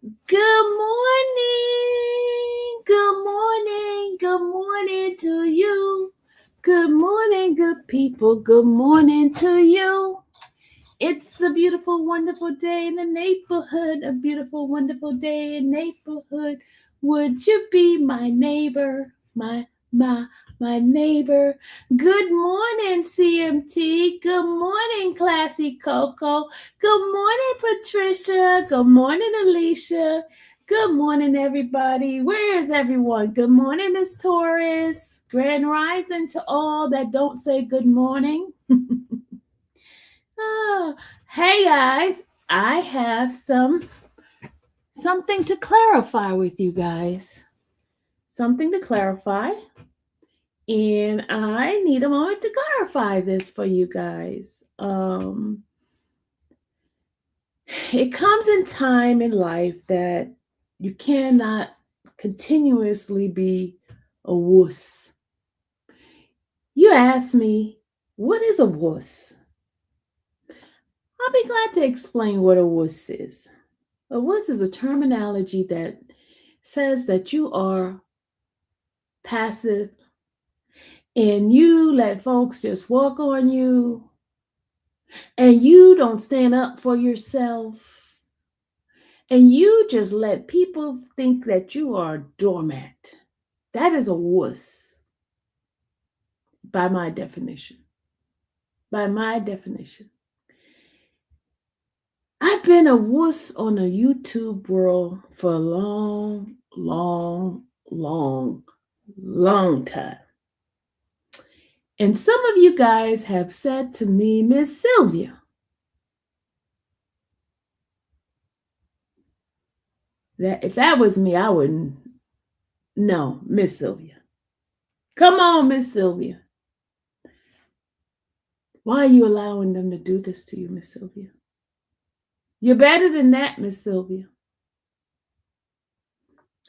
Good morning. Good morning. Good morning to you. Good morning, good people. Good morning to you. It's a beautiful, wonderful day in the neighborhood. A beautiful, wonderful day in neighborhood. Would you be my neighbor? My my neighbor. Good morning, CMT. Good morning, Classy Coco. Good morning, Patricia. Good morning, Alicia. Good morning, everybody. Where is everyone? Good morning, Miss Torres. Grand rising to all that don't say good morning. Oh, hey guys, I have something to clarify with you guys. Something to clarify, and I need a moment to clarify this for you guys. It comes in time in life that you cannot continuously be a wuss. You ask me, what is a wuss? I'll be glad to explain what a wuss is. A wuss is a terminology that says that you are passive and you let folks just walk on you and you don't stand up for yourself and you just let people think that you are a doormat. That is a wuss by my definition. By my definition. I've been a wuss on the YouTube world for a long, long, long, long time. And some of you guys have said to me, Miss Sylvia, that if that was me, I wouldn't. No, Miss Sylvia. Come on, Miss Sylvia. Why are you allowing them to do this to you, Miss Sylvia? You're better than that, Miss Sylvia.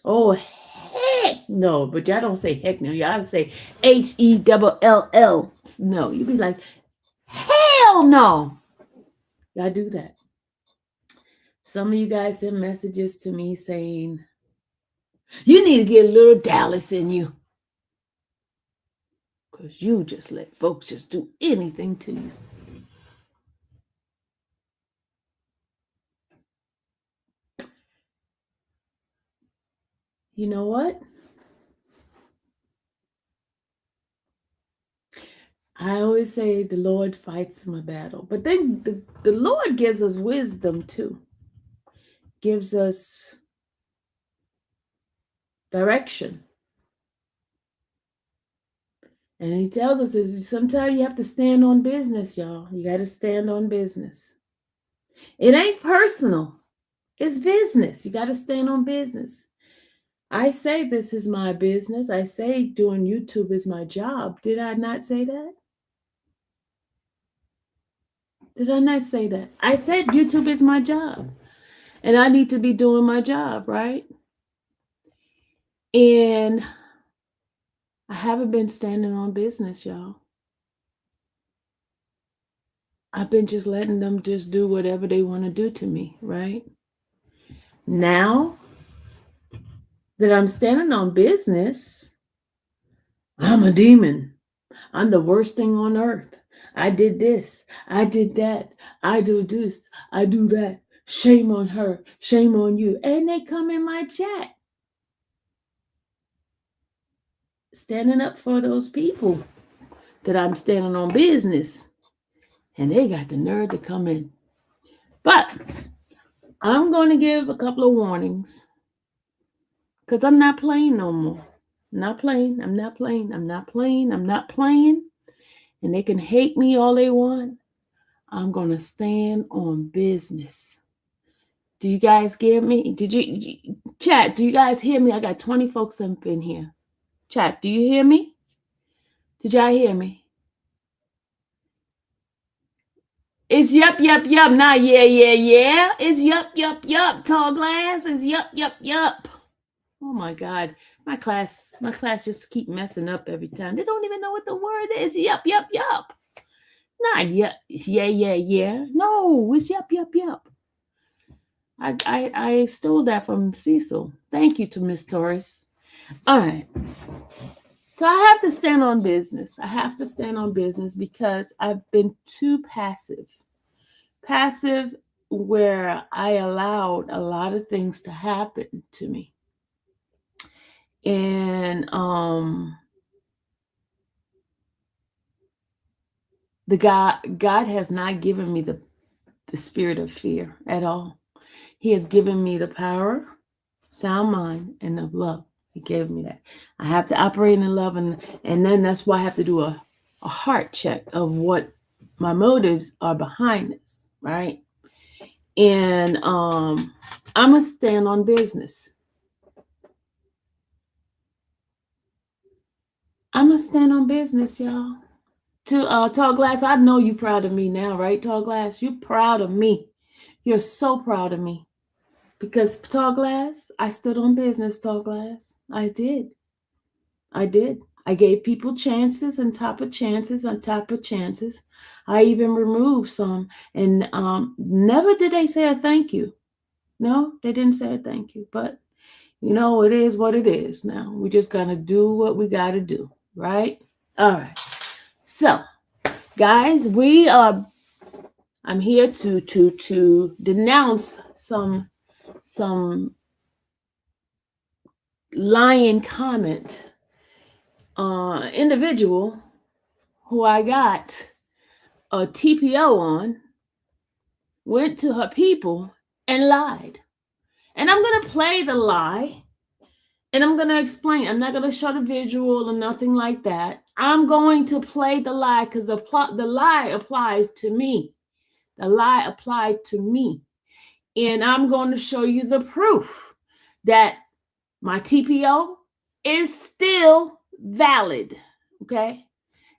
Oh, heck no. But y'all don't say heck no. Y'all say HELL. No, you be like, hell no. Y'all do that. Some of you guys send messages to me saying, you need to get a little Dallas in you. Because you just let folks just do anything to you. You know what? I always say the Lord fights my battle. But then the Lord gives us wisdom too. Gives us direction. And he tells us is sometimes you have to stand on business, y'all. You got to stand on business. It ain't personal. It's business. You got to stand on business. I say this is my business. I say doing YouTube is my job. Did I not say that? Did I not say that? I said YouTube is my job. And I need to be doing my job, right? And I haven't been standing on business, y'all. I've been just letting them just do whatever they want to do to me, right? Now that I'm standing on business, I'm a demon. I'm the worst thing on earth. I did this. I did that. I do this. I do that. Shame on her. Shame on you. And they come in my chat. Standing up for those people that I'm standing on business. And they got the nerve to come in. But I'm going to give a couple of warnings. Because I'm not playing no more. I'm not playing. I'm not playing. I'm not playing. I'm not playing. And they can hate me all they want. I'm going to stand on business. Do you guys get me? Chat, do you guys hear me? I got 20 folks up in here. Chat, do you hear me? Did y'all hear me? It's yup. Not yeah. It's yup. Tall glass is yup. Oh my God. My class just keep messing up every time. They don't even know what the word is. Yup. Not yeah. No, it's yup. I stole that from Cecil. Thank you to Miss Torres. All right. So I have to stand on business. I have to stand on business because I've been too passive. Passive where I allowed a lot of things to happen to me. And God has not given me the spirit of fear at all. He has given me the power, sound mind, and of love. He gave me that. I have to operate in love, and then that's why I have to do a heart check of what my motives are behind this, right? And I'm gonna stand on business. I'm gonna stand on business, y'all. To Tall Glass, I know you proud of me now, right? Tall Glass, you proud of me. You're so proud of me. Because Tall Glass, I stood on business, Tall Glass. I did. I did. I gave people chances on top of chances on top of chances. I even removed some, and never did they say a thank you. No, they didn't say a thank you. But you know, it is what it is. Now we just gotta do what we gotta do, right? All right. So, guys, I'm here to denounce some lying comment individual who I got a TPO on, went to her people and lied. And I'm going to play the lie and I'm going to explain. I'm not going to show the visual or nothing like that. I'm going to play the lie because the lie applies to me. The lie applied to me. And I'm going to show you the proof that my TPO is still valid. Okay?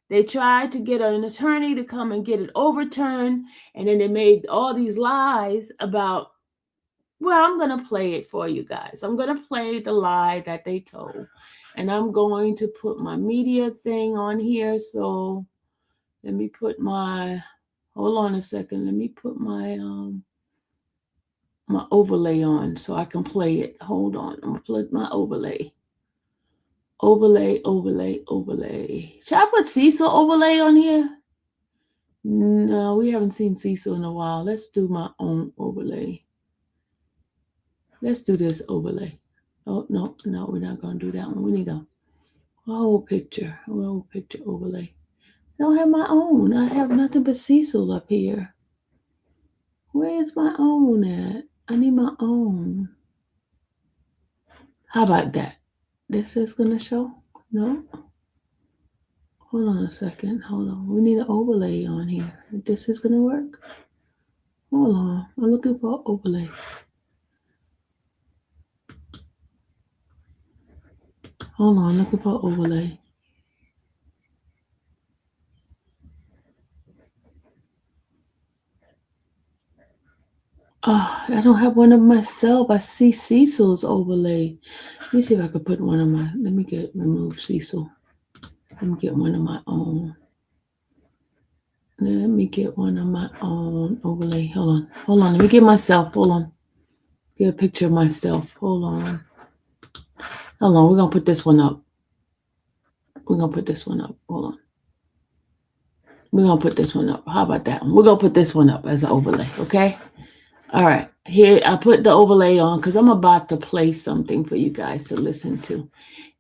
They tried to get an attorney to come and get it overturned, and then they made all these lies about, well, I'm going to play it for you guys. I'm going to play the lie that they told, and I'm going to put my media thing on here. So let me put my, hold on a second. Let me put my overlay on so I can play it. Hold on. I'm going to put my overlay. Overlay. Should I put Cecil overlay on here? No, we haven't seen Cecil in a while. Let's do my own overlay. Let's do this overlay. Oh, no, we're not going to do that one. We need a whole picture overlay. I don't have my own. I have nothing but Cecil up here. Where's my own at? I need my own. How about that? This is going to show? No? Hold on a second. Hold on. We need an overlay on here. This is going to work? Hold on. I'm looking for an overlay. Hold on. Looking for an overlay. I don't have one of myself. I see Cecil's overlay. Let me see if I could put one of my, let me remove Cecil. Let me get one of my own. Let me get one of my own overlay. Hold on. Let me get myself. Hold on. Get a picture of myself. Hold on. We're going to put this one up. Hold on. We're going to put this one up. How about that one? We're going to put this one up as an overlay. Okay. All right. Here, I put the overlay on because I'm about to play something for you guys to listen to.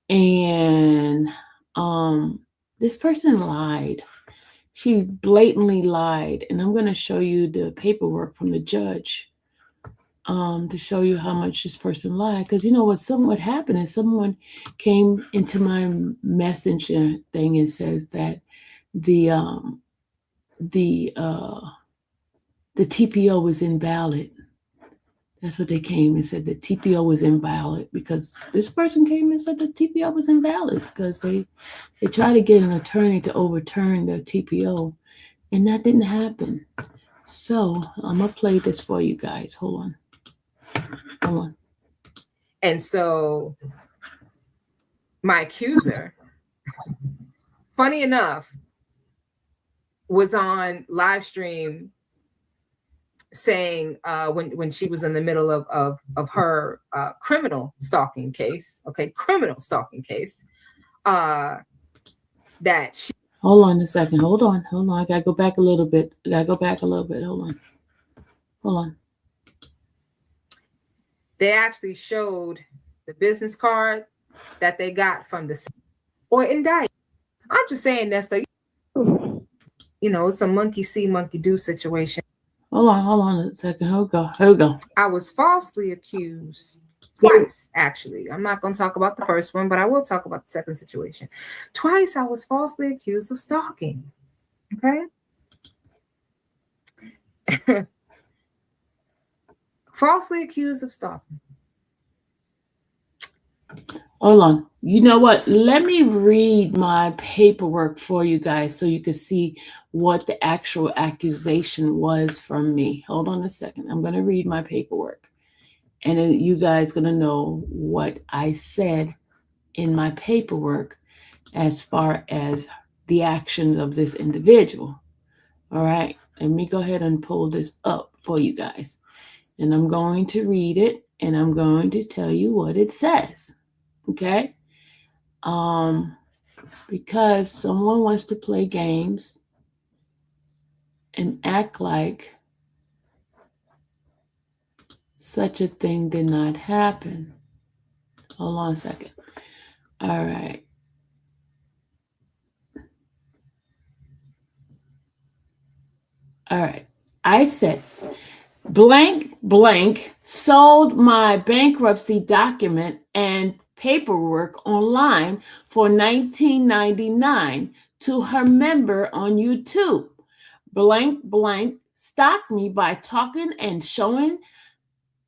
And this person lied. She blatantly lied. And I'm going to show you the paperwork from the judge to show you how much this person lied. Because you know what happened is someone came into my messenger thing and says that the TPO was invalid. That's what they came and said. The TPO was invalid because this person came and said the TPO was invalid because they tried to get an attorney to overturn the TPO, and that didn't happen. So I'm gonna play this for you guys. Hold on. And so my accuser, funny enough, was on live stream saying when she was in the middle of her criminal stalking case, that she. Hold on a second. Hold on. I gotta go back a little bit. Hold on. They actually showed the business card that they got from the or indict. I'm just saying that's the, it's a monkey see, monkey do situation. Hold on a second. Here we go. I was falsely accused twice, actually. I'm not going to talk about the first one, but I will talk about the second situation. Twice I was falsely accused of stalking. Okay. Falsely accused of stalking. Hold on. You know what? Let me read my paperwork for you guys so you can see what the actual accusation was from me. Hold on a second. I'm going to read my paperwork. And then you guys going to know what I said in my paperwork as far as the actions of this individual. All right. Let me go ahead and pull this up for you guys. And I'm going to read it and I'm going to tell you what it says. Okay? Because someone wants to play games and act like such a thing did not happen. Hold on a second. All right. I said, blank sold my bankruptcy document and paperwork online for $19.99 to her member on YouTube. Blank stalked me by talking and showing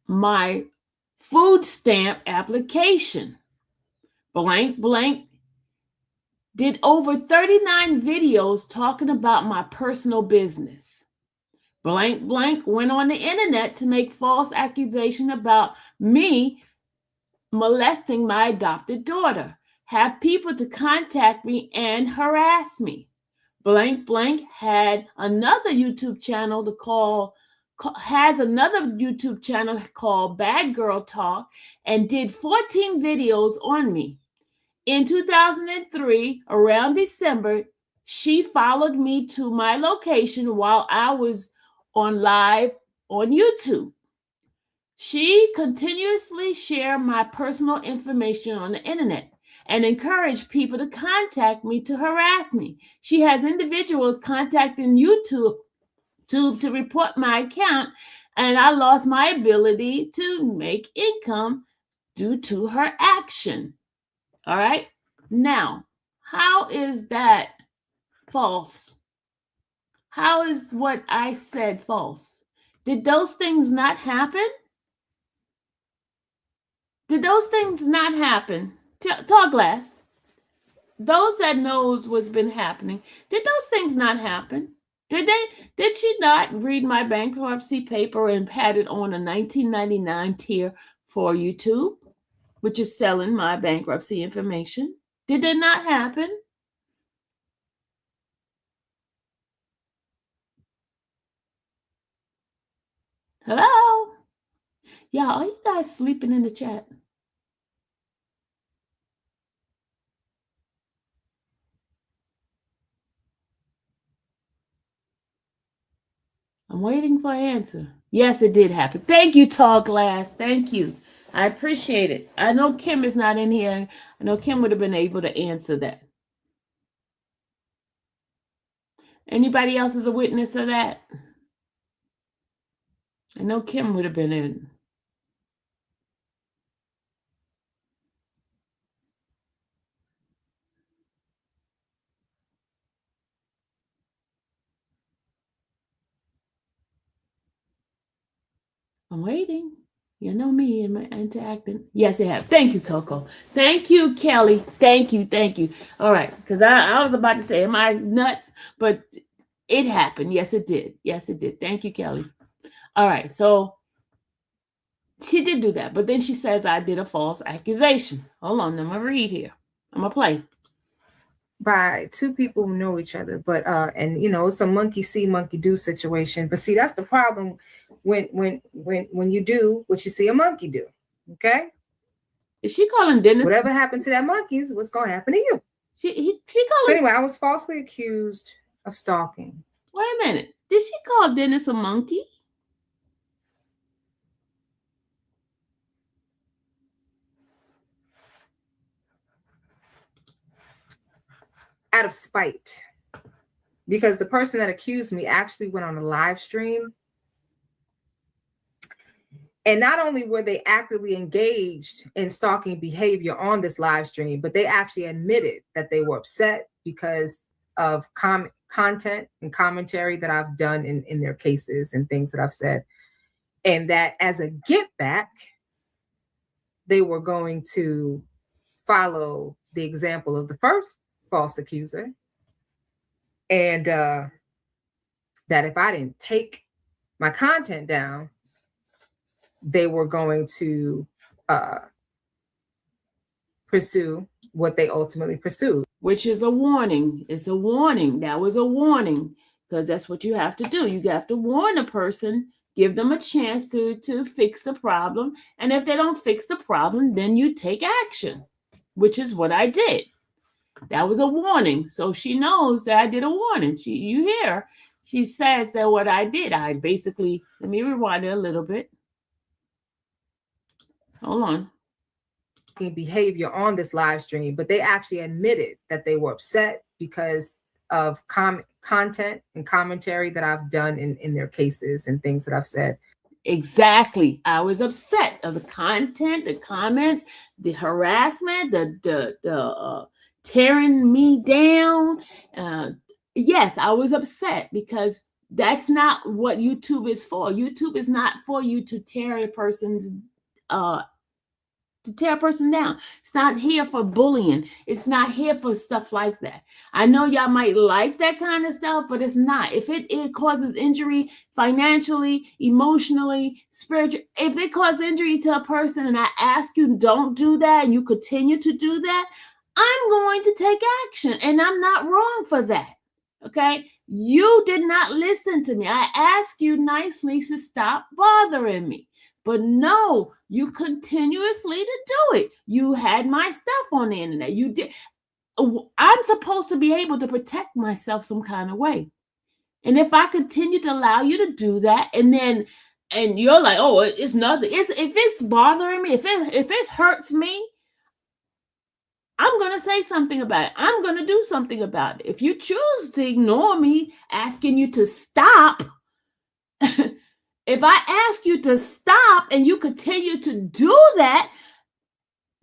my food stamp application. Blank did over 39 videos talking about my personal business. Blank went on the internet to make false accusation about me molesting my adopted daughter, have people to contact me and harass me. Blank had another YouTube channel called Bad Girl Talk and did 14 videos on me. In 2003, around December, she followed me to my location while I was on live on YouTube. She continuously shared my personal information on the internet and encouraged people to contact me to harass me. She has individuals contacting YouTube to report my account, and I lost my ability to make income due to her action. All right. Now, how is that false? How is what I said false? Did those things not happen? Tall glass. Those that knows what's been happening, did those things not happen? Did she not read my bankruptcy paper and had it on a $19.99 tier for YouTube, which is selling my bankruptcy information? Did it not happen? Hello? Yeah, are you guys sleeping in the chat? I'm waiting for an answer. Yes, it did happen. Thank you, Tall Glass. Thank you. I appreciate it. I know Kim is not in here. I know Kim would have been able to answer that. Anybody else is a witness of that? I know Kim would have been in. I'm waiting. You know me and my interacting. Yes, they have. Thank you, Coco. Thank you, Kelly. Thank you. All right, because I was about to say, am I nuts? But it happened. Yes, it did. Thank you, Kelly. All right, so she did do that, but then she says I did a false accusation. Hold on, I'm going to read here. I'm going to play. by two people who know each other, but and you know, it's a monkey see, monkey do situation. But see, that's the problem when you do what you see a monkey do. Okay, Is she calling Dennis? Whatever happened to that monkey is what's gonna happen to you. She So calling. anyway, I was falsely accused of stalking. Wait a minute. Did she call Dennis a monkey? Out of spite, because the person that accused me actually went on a live stream. And not only were they actively engaged in stalking behavior on this live stream, but they actually admitted that they were upset because of content and commentary that I've done in their cases and things that I've said. And that as a get back, they were going to follow the example of the first false accuser. And that if I didn't take my content down, they were going to pursue what they ultimately pursued. Which is a warning. It's a warning. That was a warning, because that's what you have to do. You have to warn a person, give them a chance to fix the problem. And if they don't fix the problem, then you take action, which is what I did. That was a warning. So she knows that I did a warning. You hear, she says that what I did, I basically, let me rewind it a little bit. Hold on. Behavior on this live stream, but they actually admitted that they were upset because of content and commentary that I've done in their cases and things that I've said. Exactly. I was upset of the content, the comments, the harassment, the tearing me down. Yes, I was upset because that's not what YouTube is for. YouTube is not for you to tear a person's to tear a person down. It's not here for bullying. It's not here for stuff like that. I know y'all might like that kind of stuff, but it's not. If it causes injury financially, emotionally, spiritually, if it causes injury to a person and I ask you don't do that and you continue to do that, I'm going to take action, and I'm not wrong for that. Okay? You did not listen to me. I asked you nicely to stop bothering me. But no, you continuously to do it. You had my stuff on the internet. You did. I'm supposed to be able to protect myself some kind of way. And if I continue to allow you to do that, and you're like, oh, it's nothing. If it's bothering me, if it hurts me, I'm going to say something about it. I'm going to do something about it. If you choose to ignore me asking you to stop, if I ask you to stop and you continue to do that,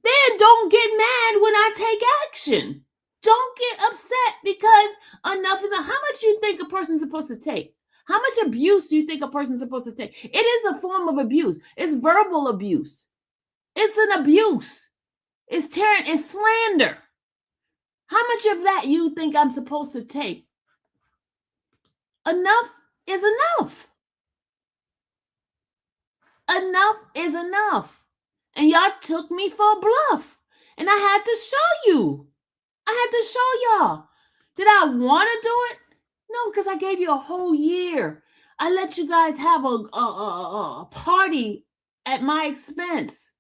then don't get mad when I take action. Don't get upset because enough is enough. How much do you think a person's supposed to take? How much abuse do you think a person's supposed to take? It is a form of abuse. It's verbal abuse. It's an abuse. It's tearing, it's slander. How much of that you think I'm supposed to take? Enough is enough. Enough is enough. And y'all took me for a bluff. And I had to show you. I had to show y'all. Did I want to do it? No, because I gave you a whole year. I let you guys have a party at my expense.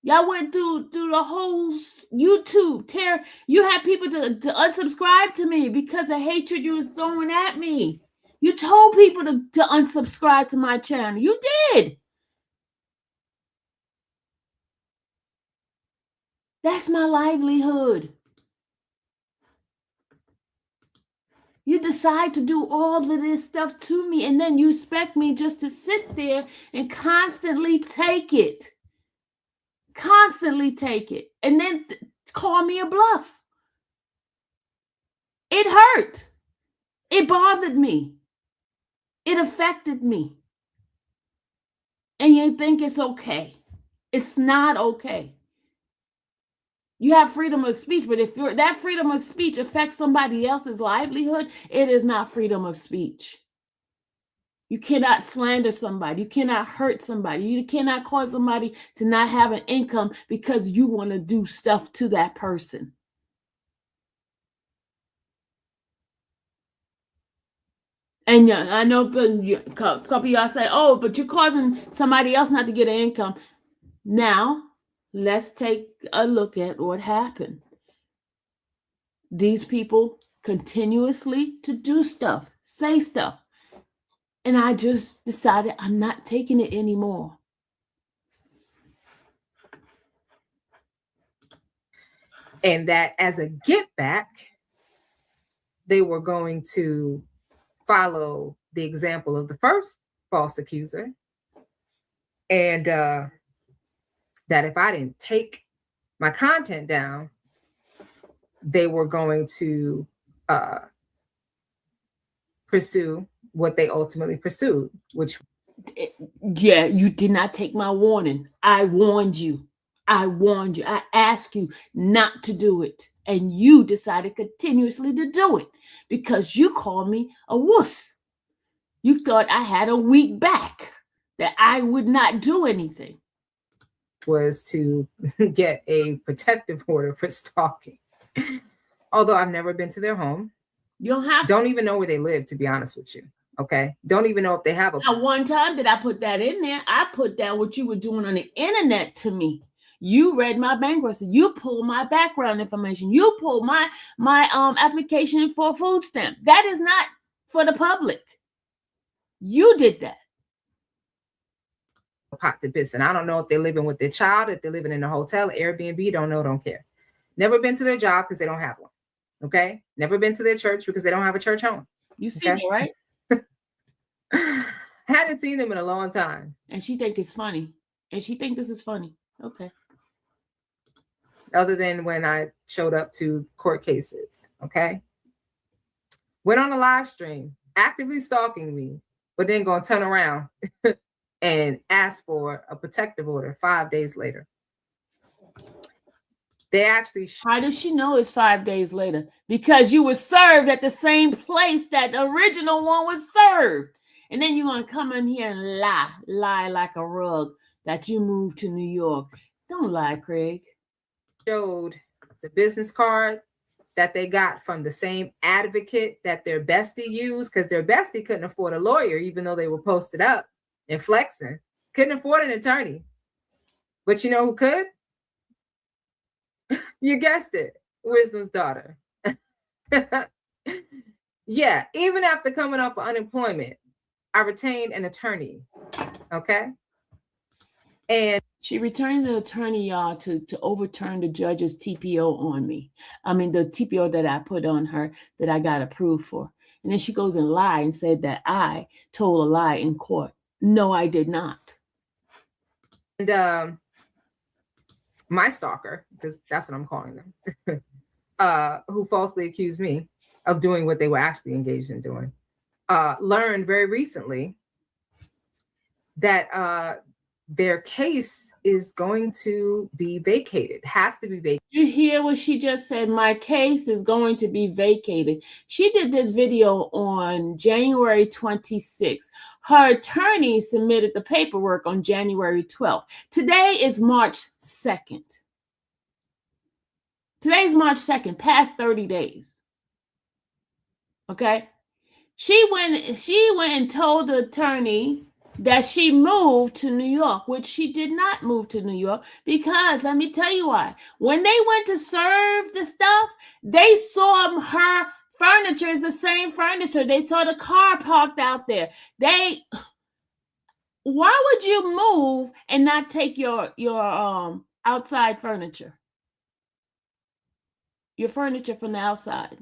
Y'all went through the whole YouTube tear. You had people to unsubscribe to me because of hatred you was throwing at me. You told people to unsubscribe to my channel. You did. That's my livelihood. You decide to do all of this stuff to me, and then you expect me just to sit there and constantly take it. Constantly take it. And then call me a bluff. It hurt. It bothered me. It affected me. And you think it's okay. It's not okay. You have freedom of speech, but if that freedom of speech affects somebody else's livelihood, it is not freedom of speech. You cannot slander somebody. You cannot hurt somebody. You cannot cause somebody to not have an income because you want to do stuff to that person. And I know a couple of y'all say, oh, but you're causing somebody else not to get an income. Now, let's take a look at what happened. These people continuously to do stuff, say stuff. And I just decided I'm not taking it anymore. And that as a get back, they were going to follow the example of the first false accuser. And that if I didn't take my content down, they were going to pursue what they ultimately pursued, which... Yeah, you did not take my warning. I warned you. I asked you not to do it. And you decided continuously to do it because you called me a wuss. You thought I had a weak back, that I would not do anything. Was to get a protective order for stalking. Although I've never been to their home. You don't have Don't even know where they live, to be honest with you. Okay. Don't even know if they have a... Now, one time did I put that in there. I put down what you were doing on the internet to me. You read my bankruptcy. You pulled my background information. You pulled my application for a food stamp. That is not for the public. You did that. Pot to piss. And I don't know if they're living with their child, if they're living in a hotel, Airbnb, don't know, don't care. Never been to their job because they don't have one. Okay. Never been to their church because they don't have a church home. You see me, right? Hadn't seen them in a long time. And she think it's funny. And she think this is funny. Okay. Other than when I showed up to court cases. Okay. Went on a live stream, actively stalking me, but then gonna turn around and ask for a protective order 5 days later. They actually... How does she know it's 5 days later? Because you were served at the same place that the original one was served. And then you're going to come in here and lie like a rug that you moved to New York. Don't lie, Craig. Showed the business card that they got from the same advocate that their bestie used, because their bestie couldn't afford a lawyer, even though they were posted up and flexing. Couldn't afford an attorney. But you know who could? You guessed it. Wisdom's daughter. Yeah, even after coming off of unemployment, I retained an attorney. Okay. And she returned an attorney, y'all, to overturn the judge's TPO on me. I mean, the TPO that I put on her that I got approved for. And then she goes and lied and said that I told a lie in court. No, I did not. And my stalker, because that's what I'm calling them, who falsely accused me of doing what they were actually engaged in doing, learned very recently that their case is going to be vacated, has to be vacated. You hear what she just said? My case is going to be vacated. She did this video on January 26th. Her attorney submitted the paperwork on January 12th. Today is March 2nd. Today's March 2nd, past 30 days. Okay? She went and told the attorney that she moved to New York, which she did not move to New York, because let me tell you why. When they went to serve the stuff, they saw her furniture is the same furniture. They saw the car parked out there. Why would you move and not take your outside furniture? Your furniture from the outside.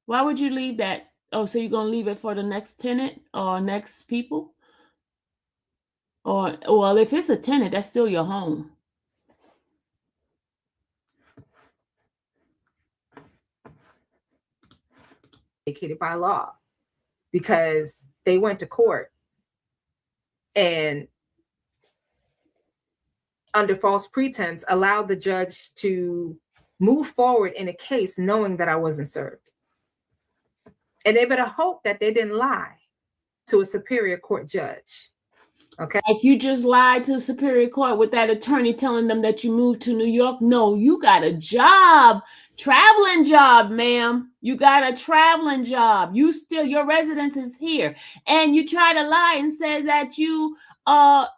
Why would you leave that? Oh, so you're going to leave it for the next tenant or next people? Or, well, if it's a tenant, that's still your home. Vacated by law, because they went to court and under false pretense allowed the judge to move forward in a case knowing that I wasn't served. And they better hope that they didn't lie to a superior court judge. Okay. Like you just lied to Superior Court with that attorney telling them that you moved to New York. No, you got a job, traveling job, ma'am. You got a traveling job. Your residence is here. And you try to lie and say that you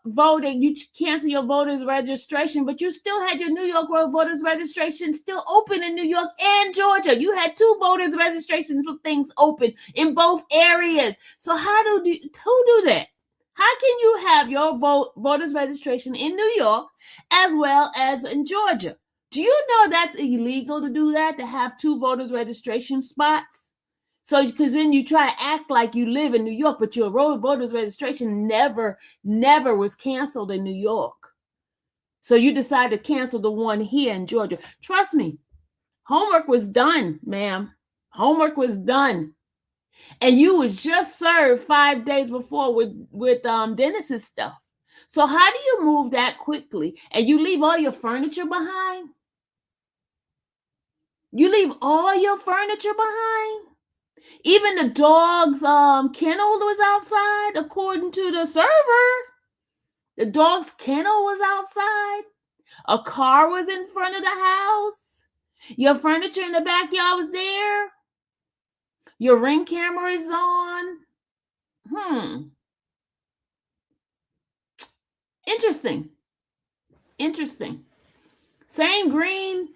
voted, you cancel your voters registration, but you still had your New York Road voters registration still open in New York and Georgia. You had 2 voters registration things open in both areas. So who do that? How can you have your voters registration in New York as well as in Georgia? Do you know that's illegal to do that, to have 2 voters registration spots? So, because then you try to act like you live in New York, but your voters registration never was canceled in New York. So you decide to cancel the one here in Georgia. Trust me, homework was done, ma'am. Homework was done. And you was just served 5 days before with Dennis's stuff. So how do you move that quickly and you leave all your furniture behind? You leave all your furniture behind? Even the dog's kennel was outside, according to the server. The dog's kennel was outside. A car was in front of the house. Your furniture in the backyard was there. Your Ring camera is on. Interesting. Same green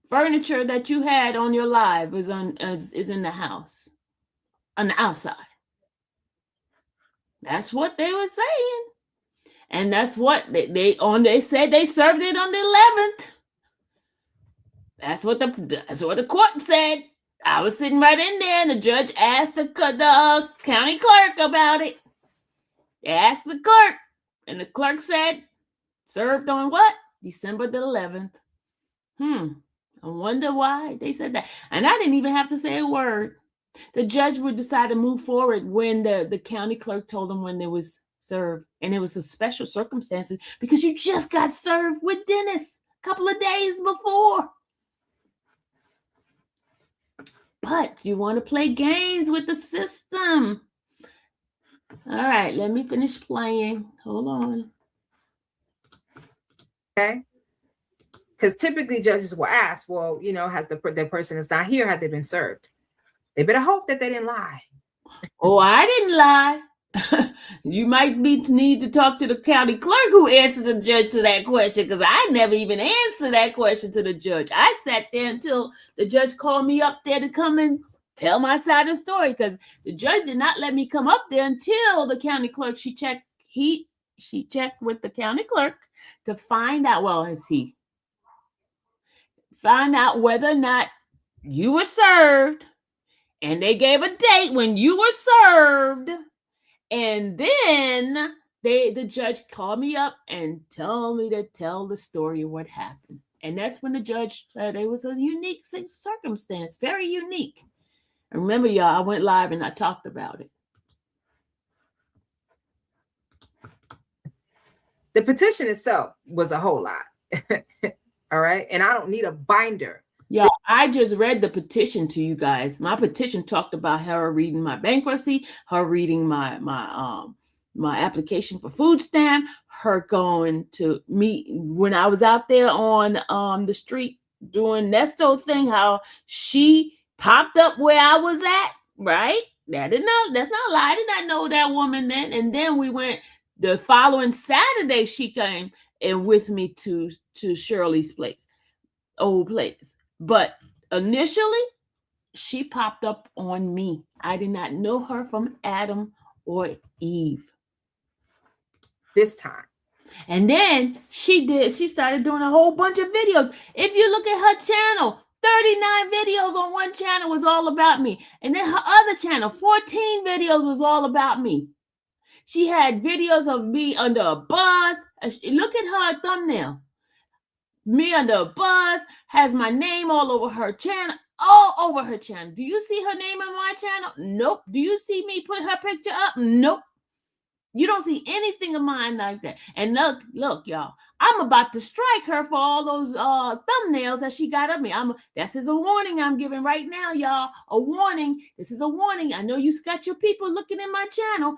furniture that you had on your live is in the house, on the outside. That's what they were saying, and that's what they said. They served it on the 11th. That's what the court said. I was sitting right in there, and the judge asked the county clerk about it. They asked the clerk, and the clerk said, served on what? December the 11th. I wonder why they said that. And I didn't even have to say a word. The judge would decide to move forward when the county clerk told them when they was served. And it was a special circumstances because you just got served with Dennis a couple of days before. But you want to play games with the system. All right, let me finish playing. Hold on. Okay. Because typically judges will ask, well, has the person is not here, have they been served? They better hope that they didn't lie. Oh, I didn't lie. You might need to talk to the county clerk who answered the judge to that question, because I never even answered that question to the judge. I sat there until the judge called me up there to come and tell my side of the story, because the judge did not let me come up there until the county clerk, she checked with the county clerk to find out, find out whether or not you were served, and they gave a date when you were served. And then the judge called me up and told me to tell the story of what happened. And that's when the judge said it was a unique circumstance, very unique. And remember, y'all, I went live and I talked about it. The petition itself was a whole lot. All right. And I don't need a binder. Yeah, I just read the petition to you guys. My petition talked about her reading my bankruptcy, her reading my application for food stamp, her going to meet when I was out there on the street doing Nesto thing, how she popped up where I was at, right? That's not a lie. I did not know that woman then. And then we went the following Saturday, she came and with me to Shirley's old place. But initially, she popped up on me. I did not know her from Adam or Eve. This time. And then she started doing a whole bunch of videos. If you look at her channel, 39 videos on one channel was all about me. And then her other channel, 14 videos was all about me. She had videos of me under a bus. Look at her thumbnail. Me under a bus, has my name all over her channel, Do you see her name on my channel? Nope. Do you see me put her picture up? Nope. You don't see anything of mine like that. And look, y'all, I'm about to strike her for all those thumbnails that she got of me. This is a warning I'm giving right now, y'all. A warning. This is a warning. I know you got your people looking in my channel.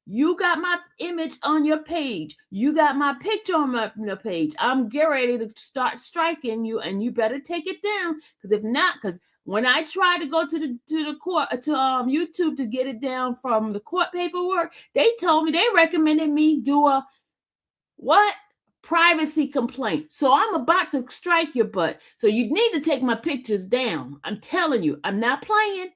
You got my image on your page. You got my picture on your page. I'm getting ready to start striking you, and you better take it down. Because if not, because when I tried to go to the court to YouTube to get it down from the court paperwork, they told me, they recommended me do a what? Privacy complaint. So I'm about to strike your butt. So you need to take my pictures down. I'm telling you, I'm not playing.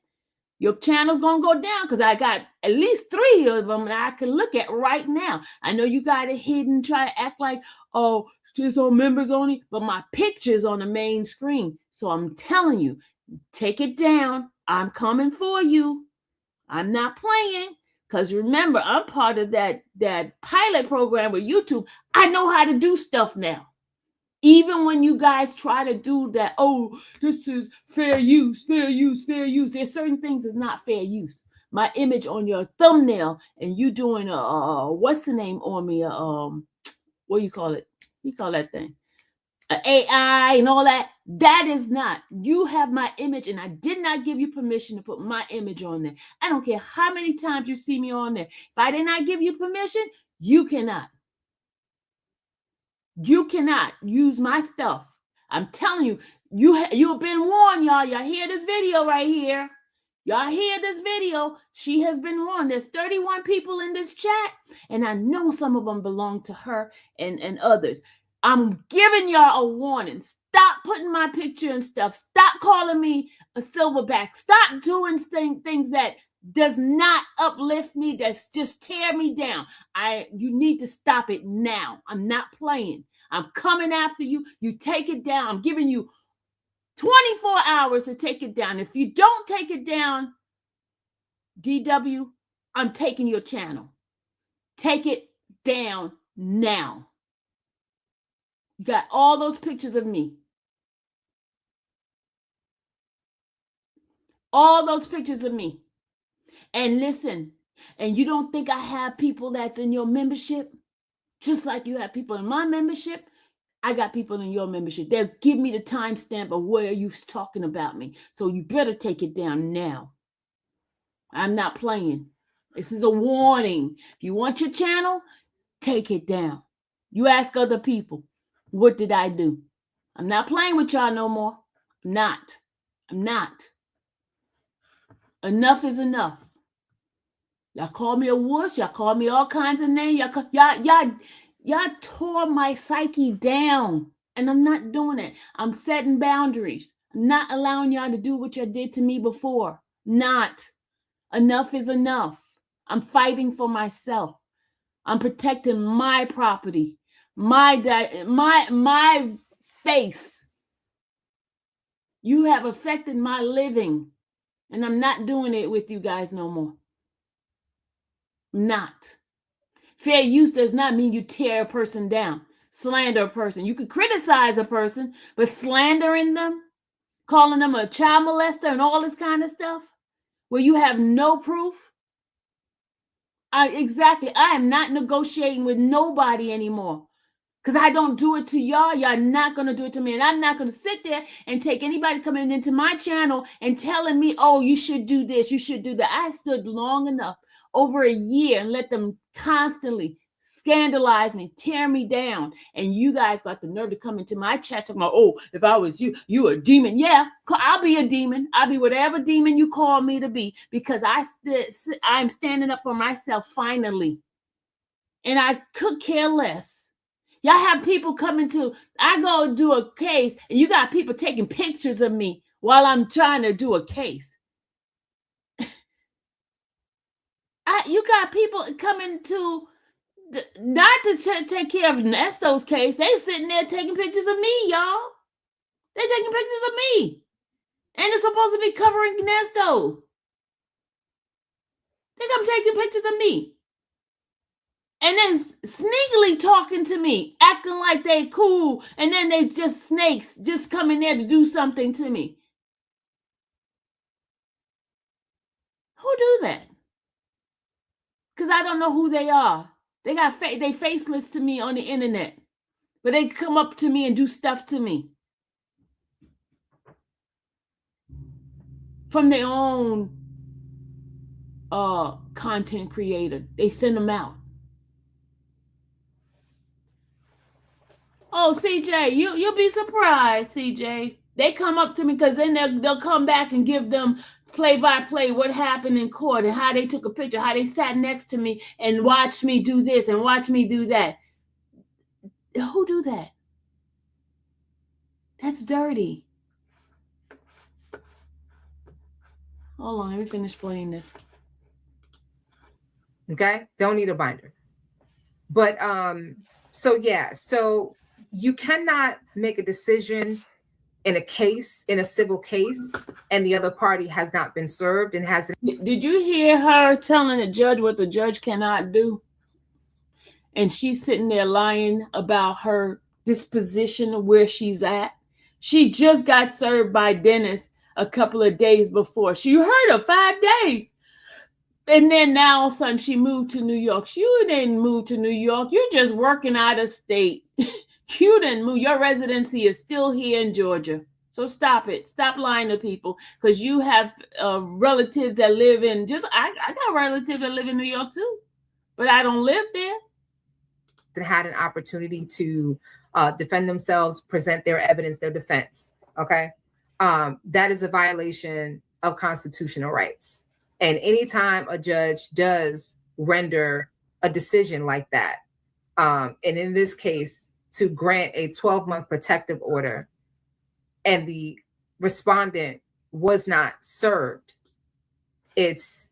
Your channel's gonna go down because I got at least 3 of them that I can look at right now. I know you got it hidden, try to act like, oh, just on members only, but my picture's on the main screen. So I'm telling you, take it down. I'm coming for you. I'm not playing. Because remember, I'm part of that pilot program with YouTube. I know how to do stuff now. Even when you guys try to do that, oh, this is fair use, fair use, fair use. There's certain things that's not fair use. My image on your thumbnail and you doing what's the name on me? What do you call it? You call that thing? AI and all that. That is not. You have my image, and I did not give you permission to put my image on there. I don't care how many times you see me on there. If I did not give you permission, you cannot. You cannot use my stuff. I'm telling you, you've been warned, y'all. Y'all hear this video right here. Y'all hear this video. She has been warned. There's 31 people in this chat, and I know some of them belong to her and others. I'm giving y'all a warning. Stop putting my picture and stuff. Stop calling me a silverback. Stop doing things that does not uplift me, that's just tear me down. You need to stop it now. I'm not playing. I'm coming after you. You take it down. I'm giving you 24 hours to take it down. If you don't take it down, DW, I'm taking your channel. Take it down now. You got all those pictures of me. All those pictures of me. And listen, and you don't think I have people that's in your membership? Just like you have people in my membership, I got people in your membership. They'll give me the timestamp of where you're talking about me. So you better take it down now. I'm not playing. This is a warning. If you want your channel, take it down. You ask other people, what did I do? I'm not playing with y'all no more. I'm not. Enough is enough. Y'all call me a wuss. Y'all call me all kinds of names. Y'all tore my psyche down. And I'm not doing it. I'm setting boundaries. I'm not allowing y'all to do what y'all did to me before. Not. Enough is enough. I'm fighting for myself. I'm protecting my property, my face. You have affected my living, and I'm not doing it with you guys no more. Not. Fair use does not mean you tear a person down, slander a person. You could criticize a person, but slandering them, calling them a child molester and all this kind of stuff, where you have no proof. Exactly. I am not negotiating with nobody anymore because I don't do it to y'all. Y'all not going to do it to me. And I'm not going to sit there and take anybody coming into my channel and telling me, oh, you should do this, you should do that. I stood long enough, over a year, and let them constantly scandalize me, tear me down. And you guys got the nerve to come into my chat talking about, oh, if I was you a demon. Yeah, I'll be a demon. I'll be whatever demon you call me to be, because I'm standing up for myself finally. And I could care less. Y'all have people coming to, I go do a case, and you got people taking pictures of me while I'm trying to do a case. You got people coming to, not to take care of Nesto's case. They sitting there taking pictures of me, y'all. They taking pictures of me. And it's supposed to be covering Nesto. They come taking pictures of me. And then sneakily talking to me, acting like they cool. And then they just snakes just coming there to do something to me. Who do that? Because I don't know who they are. They faceless to me on the internet. But they come up to me and do stuff to me. From their own content creator. They send them out. Oh, CJ, you'll be surprised, CJ. They come up to me because then they'll come back and give them play-by-play what happened in court and how they took a picture, how they sat next to me and watched me do this and watch me do that. Who do that? That's dirty. Hold on, let me finish playing this. Okay, don't need a binder. But so you cannot make a decision in a case, in a civil case, and the other party has not been served and hasn't. Did you hear her telling the judge what the judge cannot do? And she's sitting there lying about her disposition of where she's at. She just got served by Dennis a couple of days before. She heard her 5 days. And then now all of a sudden she moved to New York. You didn't move to New York. You're just working out of state. You didn't move. Your residency is still here in Georgia. So stop it. Stop lying to people because you have relatives that live in I got relatives that live in New York too, but I don't live there. And had an opportunity to defend themselves, present their evidence, their defense. Okay. That is a violation of constitutional rights. And anytime a judge does render a decision like that, and in this case, to grant a 12-month protective order, and the respondent was not served, it's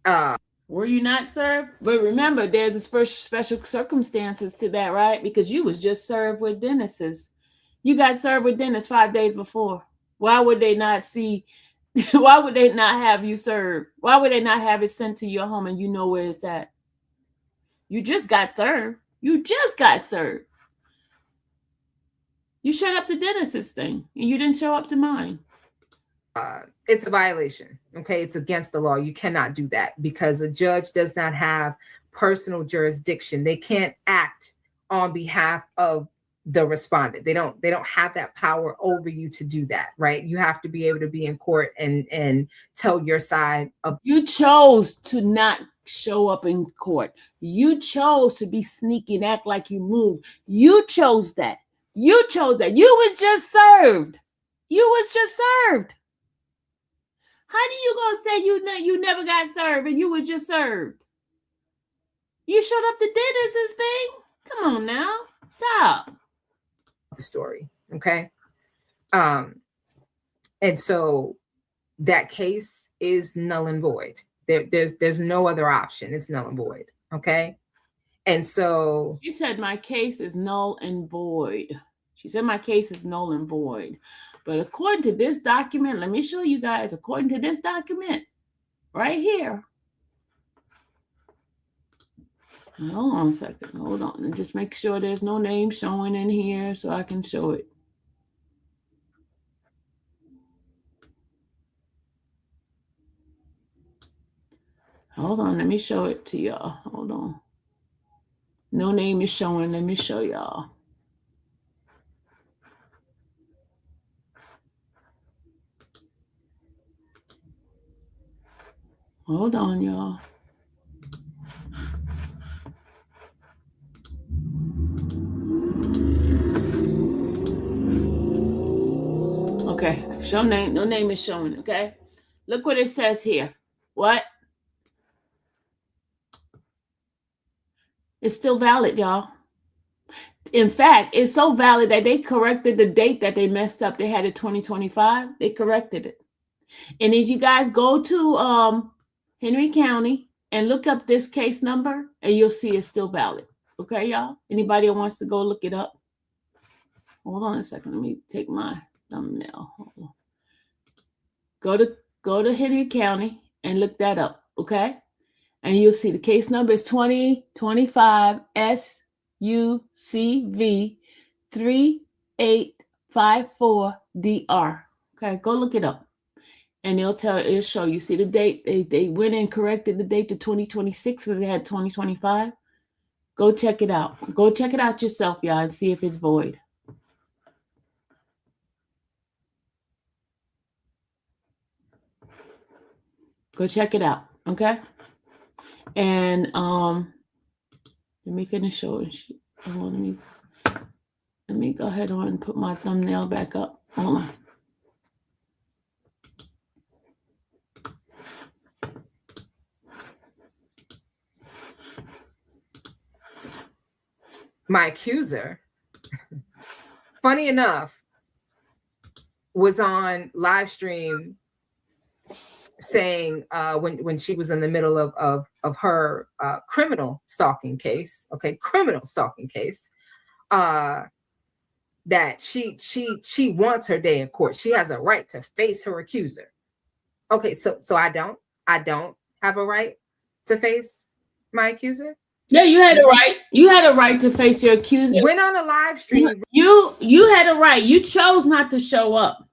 were you not served? But remember, there's a special circumstances to that, right? Because you was just served with Dennis's. You got served with Dennis 5 days before. Why would they not see? Why would they not have you served? Why would they not have it sent to your home and you know where it's at? You just got served. You just got served. You showed up to Dennis's thing and you didn't show up to mine. It's a violation. Okay. It's against the law. You cannot do that because a judge does not have personal jurisdiction. They can't act on behalf of the respondent. They don't have that power over you to do that, right? You have to be able to be in court and tell your side of. You chose to not show up in court. You chose to be sneaky and act like you moved. You chose that. You chose that. You was just served. You was just served. How do you gonna say you never got served and you was just served? You showed up to Dennis's thing? Come on now. Stop. The story. Okay. And so that case is null and void. There's no other option. It's null and void. Okay. And so she said my case is null and void. She said my case is null and void. But according to this document, let me show you guys, according to this document right here. Hold on a second. Hold on. And just make sure there's no name showing in here so I can show it. Hold on. Let me show it to y'all. Hold on. No name is showing. Let me show y'all. Hold on, y'all. Okay, show name, no name is showing, okay? Look what it says here. What? It's still valid, y'all. In fact, it's so valid that they corrected the date that they messed up. They had it 2025. They corrected it. And if you guys go to Henry County and look up this case number, and you'll see it's still valid. Okay, y'all? Anybody who wants to go look it up? Hold on a second. Let me take my thumbnail. Hold on. Go to Henry County and look that up, okay? And you'll see the case number is 2025 SUCV 3854DR. Okay, go look it up. And it'll show you. See the date. They went and corrected the date to 2026 because they had 2025. Go check it out. Go check it out yourself, y'all, and see if it's void. Go check it out. Okay. And let me finish showing. Hold on, let me go ahead on and put my thumbnail back up. Hold on. My accuser, funny enough, was on live stream saying when she was in the middle of her criminal stalking case, that she wants her day in court. She has a right to face her accuser. Okay, so I don't have a right to face my accuser. Yeah, you had a right. You had a right to face your accuser. Went on a live stream. You had a right. You chose not to show up.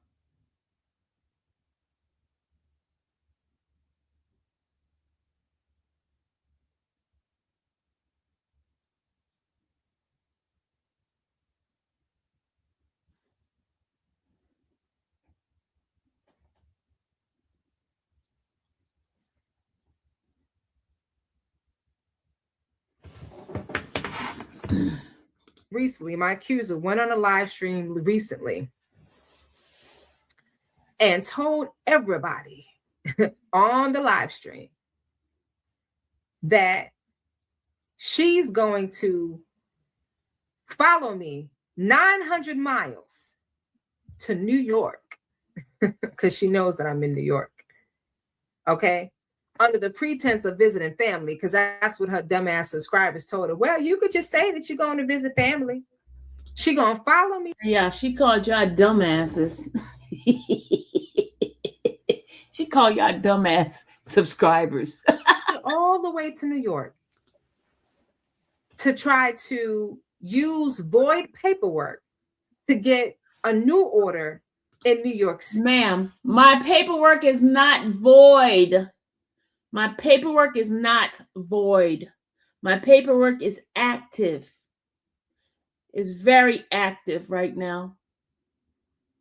Recently, my accuser went on a live stream recently and told everybody on the live stream that she's going to follow me 900 miles to New York because she knows that I'm in New York. Okay. Under the pretense of visiting family, because that's what her dumbass subscribers told her. Well, you could just say that you're going to visit family. She gonna follow me. Yeah, she called y'all dumbasses. She called y'all dumbass subscribers. All the way to New York to try to use void paperwork to get a new order in New York City. Ma'am, my paperwork is not void. My paperwork is not void. My paperwork is active. It's very active right now.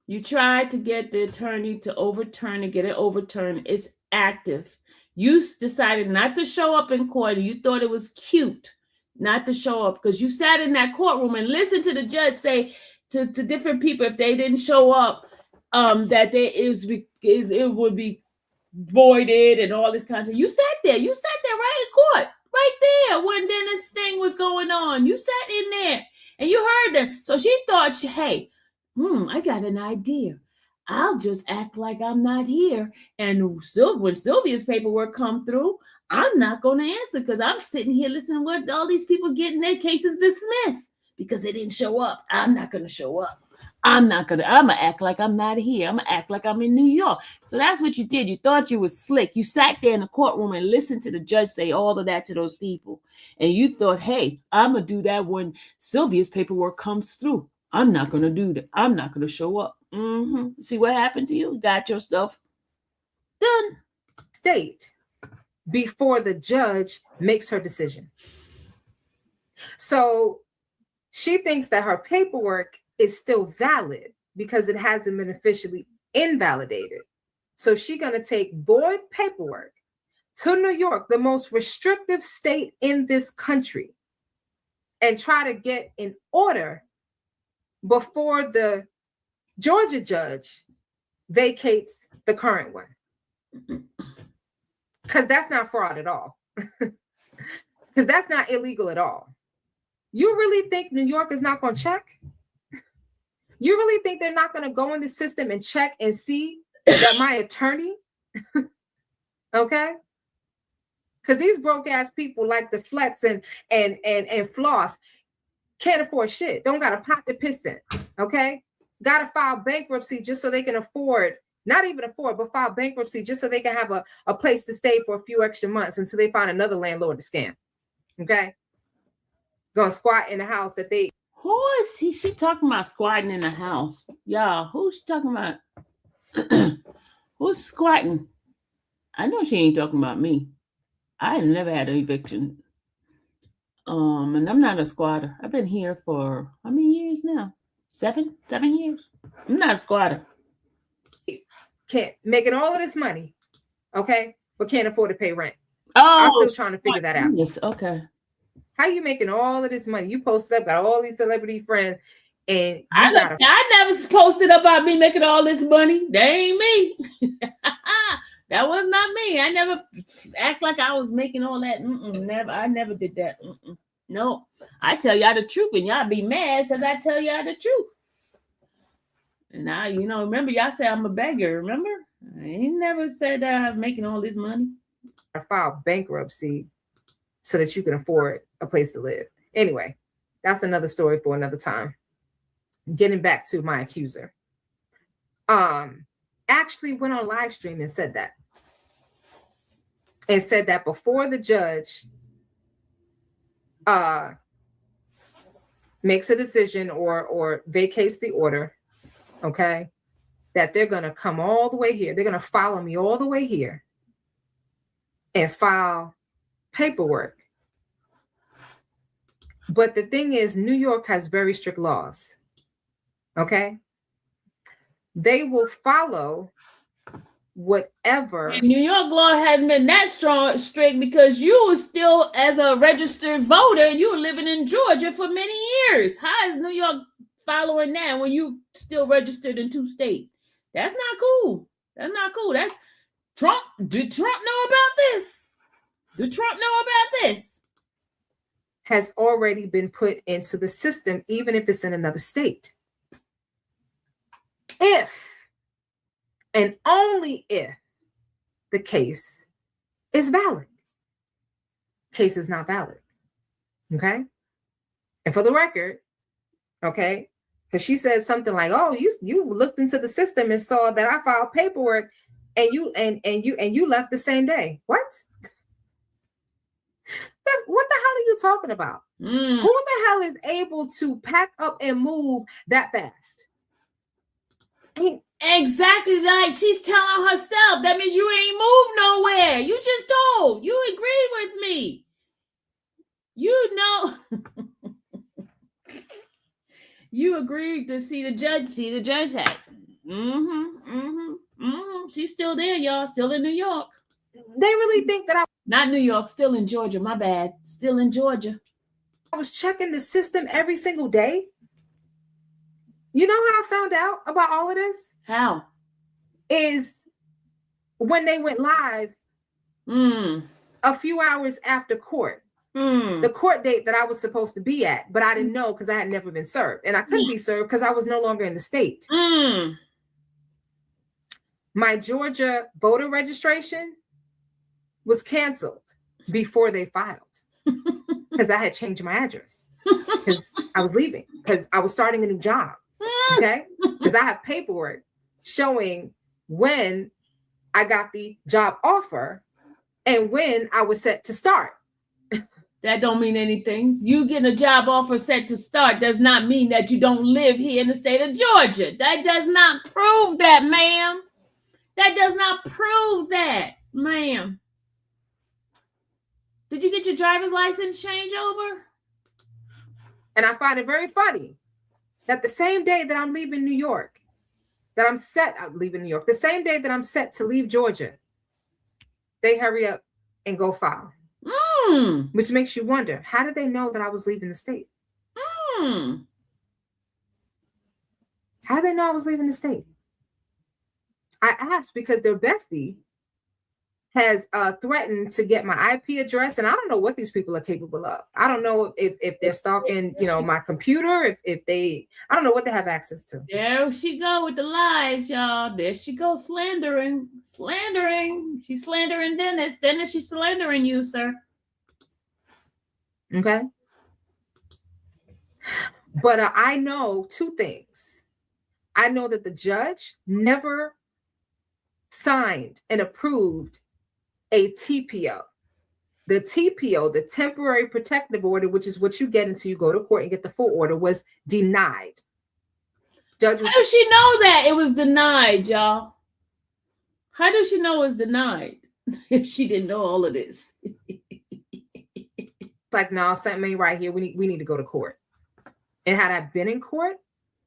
You tried to get the attorney to overturn and get it overturned. It's active. You decided not to show up in court. You thought it was cute not to show up because you sat in that courtroom and listened to the judge say to different people if they didn't show up, that it would be voided and all this kind of stuff. You sat there right in court, right there when then this thing was going on. You sat in there and you heard them. So she thought, hey, I got an idea. I'll just act like I'm not here. And when Sylvia's paperwork come through, I'm not going to answer because I'm sitting here listening to what all these people getting their cases dismissed because they didn't show up. I'm not going to show up. I'm going to act like I'm not here. I'm going to act like I'm in New York. So that's what you did. You thought you was slick. You sat there in the courtroom and listened to the judge say all of that to those people. And you thought, hey, I'm going to do that when Sylvia's paperwork comes through. I'm not going to do that. I'm not going to show up. See what happened to you? You got your stuff done. State before the judge makes her decision. So she thinks that her paperwork is still valid because it hasn't been officially invalidated. So she's going to take void paperwork to New York, the most restrictive state in this country, and try to get an order before the Georgia judge vacates the current one. Because that's not fraud at all. Because that's not illegal at all. You really think New York is not going to check? You really think they're not going to go in the system and check and see that my attorney, okay? Because these broke ass people like the flex and floss can't afford shit. Don't got a pot to piss in, okay? Got to file bankruptcy just so they can afford, not even afford, but file bankruptcy just so they can have a place to stay for a few extra months until they find another landlord to scam, okay? Gonna squat in the house that they... Who is he? She talking about squatting in the house. Y'all, who's she talking about? Who's squatting? I know she ain't talking about me. I never had an eviction. And I'm not a squatter. I've been here for how many years now? 7 years. I'm not a squatter. Can't making all of this money, okay? but can't afford to pay rent. Oh, I'm still trying to figure that out. Yes, okay. How you making all of this money? You posted up, got all these celebrity friends, and you I never posted about me making all this money. That ain't me. That was not me. I never act like I was making all that. Never. I never did that. No, I tell y'all the truth, and y'all be mad because I tell y'all the truth. And I, remember y'all say I'm a beggar. Remember, I ain't never said that I'm making all this money. I filed bankruptcy so that you can afford a place to live. Anyway, that's another story for another time. Getting back to my accuser. Actually went on live stream and said that. And said that before the judge makes a decision or vacates the order, okay, that they're going to come all the way here. They're going to follow me all the way here and file paperwork. But the thing is, New York has very strict laws, okay? They will follow whatever. And New York law hadn't been that strict because you were still, as a registered voter, you were living in Georgia for many years. How is New York following that when you still registered in 2 states? That's not cool. That's not cool. That's Trump. Did Trump know about this? Did Trump know about this? Has already been put into the system, even if it's in another state. If and only if the case is valid. Case is not valid. Okay? And for the record, okay, because she said something like, "Oh, you looked into the system and saw that I filed paperwork and you left the same day." What? What the hell are you talking about? Who the hell is able to pack up and move that fast? Exactly, like she's telling herself. That means you ain't moved nowhere. You just told. You agreed with me. You agreed to see the judge hat. She's still there, y'all. Still in New York. They really think that not New York, still in Georgia. My bad. Still in Georgia. I was checking the system every single day. You know how I found out about all of this? How? Is when they went live a few hours after court. The court date that I was supposed to be at, but I didn't know because I had never been served. And I couldn't be served because I was no longer in the state. My Georgia voter registration was canceled before they filed because I had changed my address because I was leaving, because I was starting a new job. Okay? Because I have paperwork showing when I got the job offer and when I was set to start. That don't mean anything. You getting a job offer set to start does not mean that you don't live here in the state of Georgia. That does not prove that, ma'am. That does not prove that, ma'am. Did you get your driver's license change over? And I find it very funny that the same day that I'm leaving New York, the same day that I'm set to leave Georgia, they hurry up and go file. Which makes you wonder, how did they know that I was leaving the state? How did they know I was leaving the state? I asked because their bestie has threatened to get my IP address, and I don't know what these people are capable of. I don't know if they're stalking, my computer, if they, I don't know what they have access to. There she go with the lies, y'all. There she goes slandering. She's slandering Dennis. Dennis, she's slandering you, sir. Okay. But I know 2 things. I know that the judge never signed and approved a TPO. The TPO, the temporary protective order, which is what you get until you go to court and get the full order, was denied. How does she know that it was denied, y'all? How does she know it was denied if she didn't know all of this? Like, no, something ain't right here. We need to go to court. And had I been in court,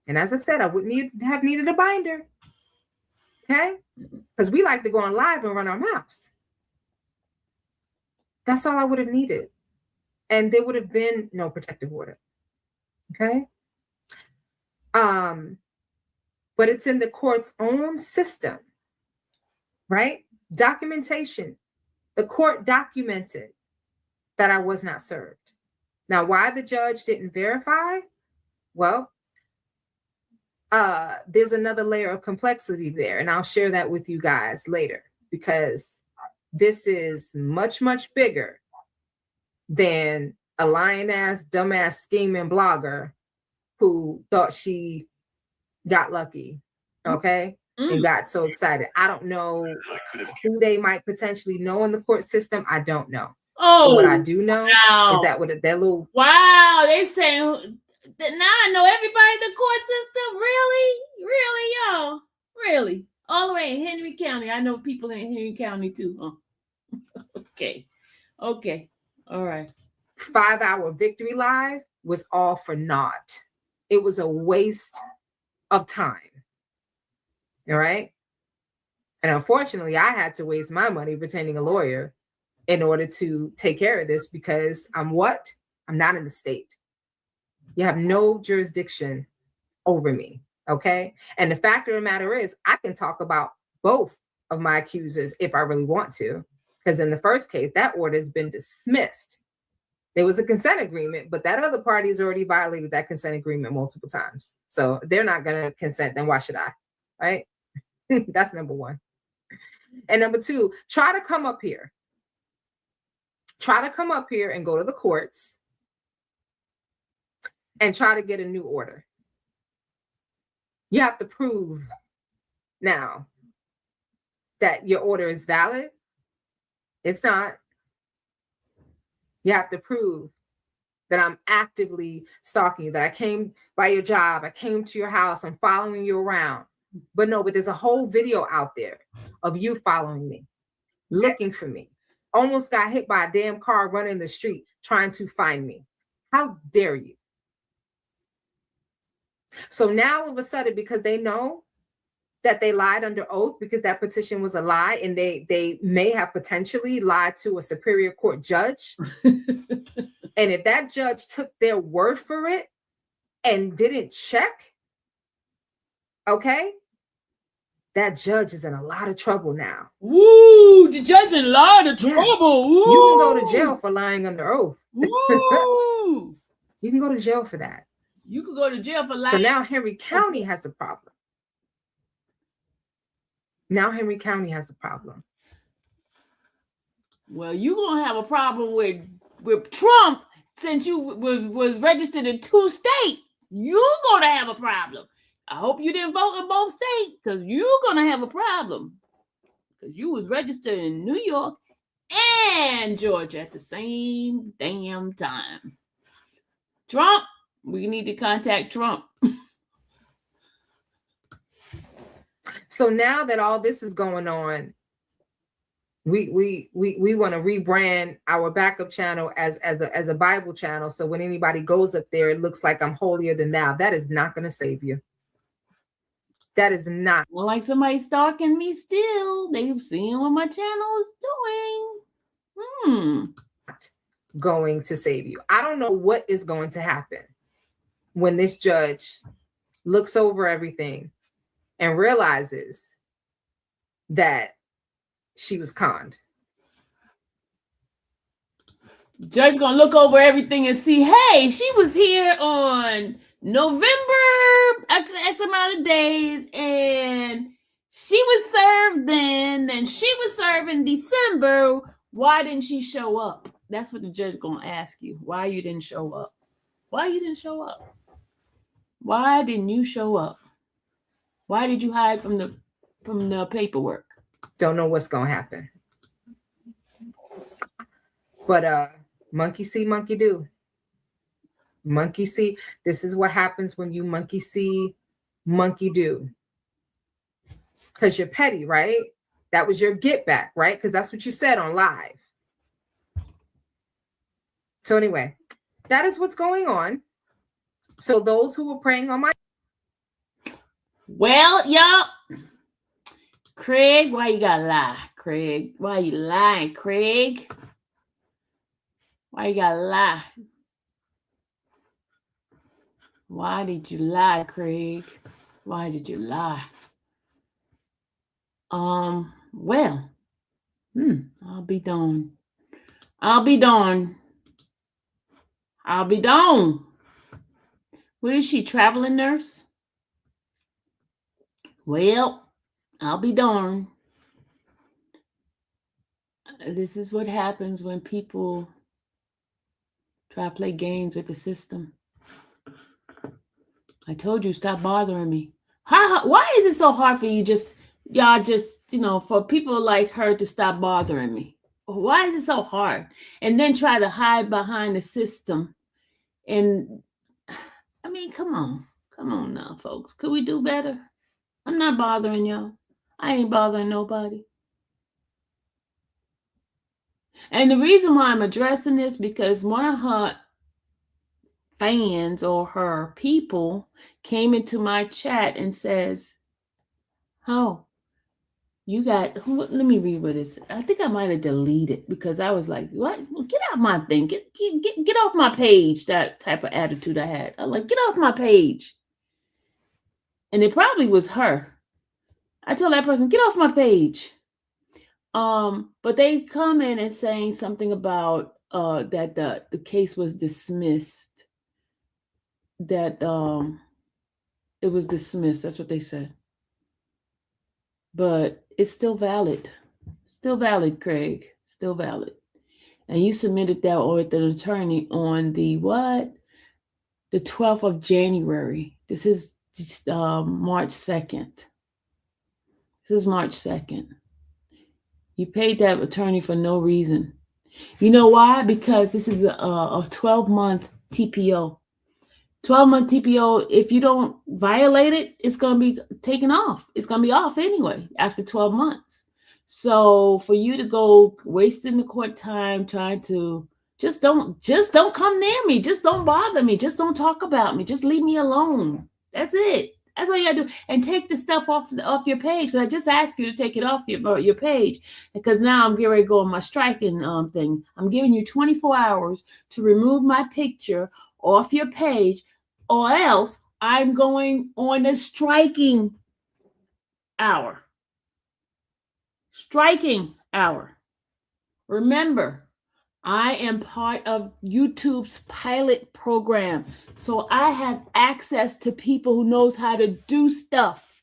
and as I said, I wouldn't have needed a binder. Okay? Because we like to go on live and run our mouths. That's all I would have needed. And there would have been no protective order. Okay. But it's in the court's own system, right? Documentation. The court documented that I was not served. Now, why the judge didn't verify? Well, there's another layer of complexity there, and I'll share that with you guys later, because this is much, much bigger than a lying-ass, dumbass, scheming blogger who thought she got lucky, okay? And got so excited. I don't know who they might potentially know in the court system. I don't know. Oh, but what I do know is that with that little they saying now I know everybody in the court system. Really, y'all, really, all the way in Henry County. I know people in Henry County too. Huh? Okay, all right. 5-hour victory live was all for naught. It was a waste of time. All right. And unfortunately, I had to waste my money retaining a lawyer in order to take care of this, because I'm not in the state. You have no jurisdiction over me. Okay. And the fact of the matter is, I can talk about both of my accusers if I really want to, because in the first case, that order has been dismissed. There was a consent agreement, but that other party has already violated that consent agreement multiple times. So they're not going to consent. Then why should I? Right? That's number one. And number two, try to come up here. Try to come up here and go to the courts and try to get a new order. You have to prove now that your order is valid. It's not. You have to prove that I'm actively stalking you, that I came by your job, I came to your house, I'm following you around. But there's a whole video out there of you following me, looking for me. Almost got hit by a damn car running the street trying to find me. How dare you? So now all of a sudden, because they know that they lied under oath, because that petition was a lie, and they may have potentially lied to a superior court judge. And if that judge took their word for it and didn't check, okay, that judge is in a lot of trouble now. Woo, the judge in a lot of trouble. Yeah. You can go to jail for lying under oath. Woo. You can go to jail for that. You can go to jail for lying. So now Henry County has a problem. Well, you're going to have a problem with Trump, since you was registered in 2 states. You're going to have a problem. I hope you didn't vote in both states, because you're going to have a problem, because you was registered in New York and Georgia at the same damn time. Trump, we need to contact Trump. So now that all this is going on, we want to rebrand our backup channel as a Bible channel. So when anybody goes up there, it looks like I'm holier than thou. That is not going to save you. That is not. Well, like somebody stalking me still. They've seen what my channel is doing. Going to save you. I don't know what is going to happen when this judge looks over everything and realizes that she was conned. Judge gonna look over everything and see, hey, she was here on November X amount of days, and she was served then she was served in December. Why didn't she show up? That's what the judge gonna ask you. Why you didn't show up? Why you didn't show up? Why didn't you show up? Why did you hide from the paperwork? Don't know what's gonna happen. But monkey see, monkey do. Monkey see. This is what happens when you monkey see, monkey do. Because you're petty, right? That was your get back, right? Because that's what you said on live. So anyway, that is what's going on. So those who were praying on my... Well, y'all, Craig, why you gotta lie, Craig? Why you lying, Craig? Why you gotta lie? Why did you lie, Craig? Why did you lie? Well, I'll be darned. I'll be darned. I'll be darned. What is she, traveling nurse? Well, I'll be darned. This is what happens when people try to play games with the system. I told you, stop bothering me. Why is it so hard for y'all just, for people like her to stop bothering me? Why is it so hard? And then try to hide behind the system. And I mean, come on now, folks. Could we do better? I'm not bothering y'all. I ain't bothering nobody. And the reason why I'm addressing this, because one of her fans or her people came into my chat and says, oh, you got, let me read what it is. I think I might have deleted because I was like, what? Get out my thing. Get off my page. That type of attitude I had. I'm like, get off my page. And it probably was her. I told that person, get off my page. But they come in and saying something about that the case was dismissed. That it was dismissed. That's what they said. But it's still valid. Still valid, Craig. Still valid. And you submitted that with an attorney on the what? The 12th of January. This is March 2nd. This is March 2nd. You paid that attorney for no reason. You know why? Because this is a 12-month TPO. 12-month TPO, if you don't violate it, it's going to be taken off. It's going to be off anyway after 12 months. So for you to go wasting the court time trying to just don't come near me. Just don't bother me. Just don't talk about me. Just leave me alone. That's it. That's all you gotta do. And take the stuff off your page. Because I just asked you to take it off your page. Because now I'm getting ready to go on my striking thing. I'm giving you 24 hours to remove my picture off your page, or else I'm going on a striking hour. Striking hour. Remember, I am part of YouTube's pilot program. So I have access to people who knows how to do stuff.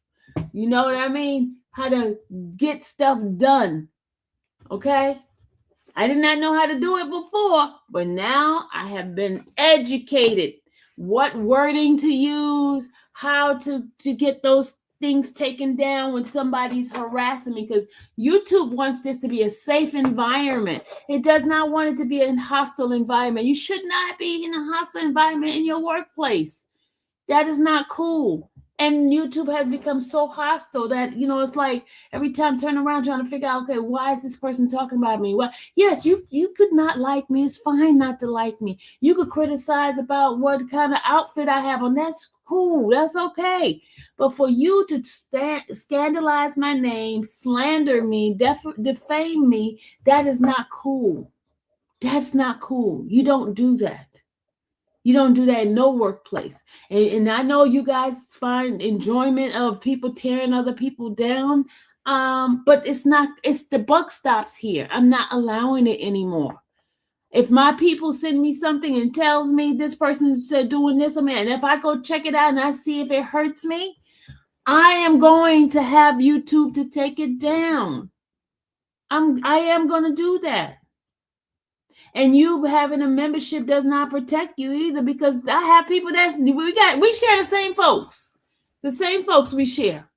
You know what I mean? How to get stuff done. Okay? I did not know how to do it before, but now I have been educated. What wording to use, how to get those things taken down when somebody's harassing me, because YouTube wants this to be a safe environment. It does not want it to be a hostile environment. You should not be in a hostile environment in your workplace. That is not cool. And YouTube has become so hostile that, it's like every time I turn around trying to figure out, okay, why is this person talking about me? Well, yes, you could not like me. It's fine not to like me. You could criticize about what kind of outfit I have on. That's cool. That's okay. But for you to scandalize my name, slander me, defame me, that is not cool. That's not cool. You don't do that. You don't do that in no workplace. And I know you guys find enjoyment of people tearing other people down. But it's the buck stops here. I'm not allowing it anymore. If my people send me something and tells me this person's doing this, and if I go check it out and I see if it hurts me, I am going to have YouTube to take it down. I am going to do that. And you having a membership does not protect you either, because I have people we share the same folks. The same folks we share.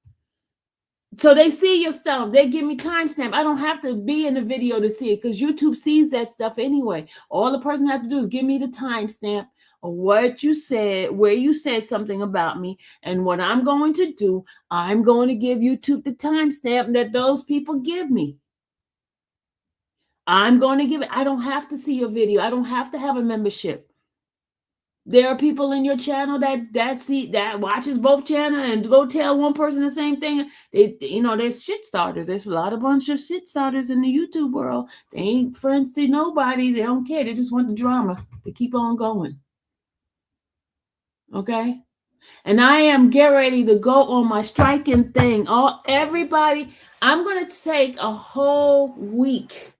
So they see your stuff. They give me timestamp. I don't have to be in the video to see it, because YouTube sees that stuff anyway. All the person has to do is give me the timestamp of what you said, where you said something about me. And what I'm going to do, I'm going to give YouTube the timestamp that those people give me. I'm going to give it. I don't have to see your video. I don't have to have a membership. There are people in your channel that watches both channel and go tell one person the same thing. There's shit starters. There's a lot of bunch of shit starters in the YouTube world. They ain't friends to nobody. They don't care. They just want the drama. They keep on going. Okay? And I am getting ready to go on my striking thing. Everybody, I'm going to take a whole week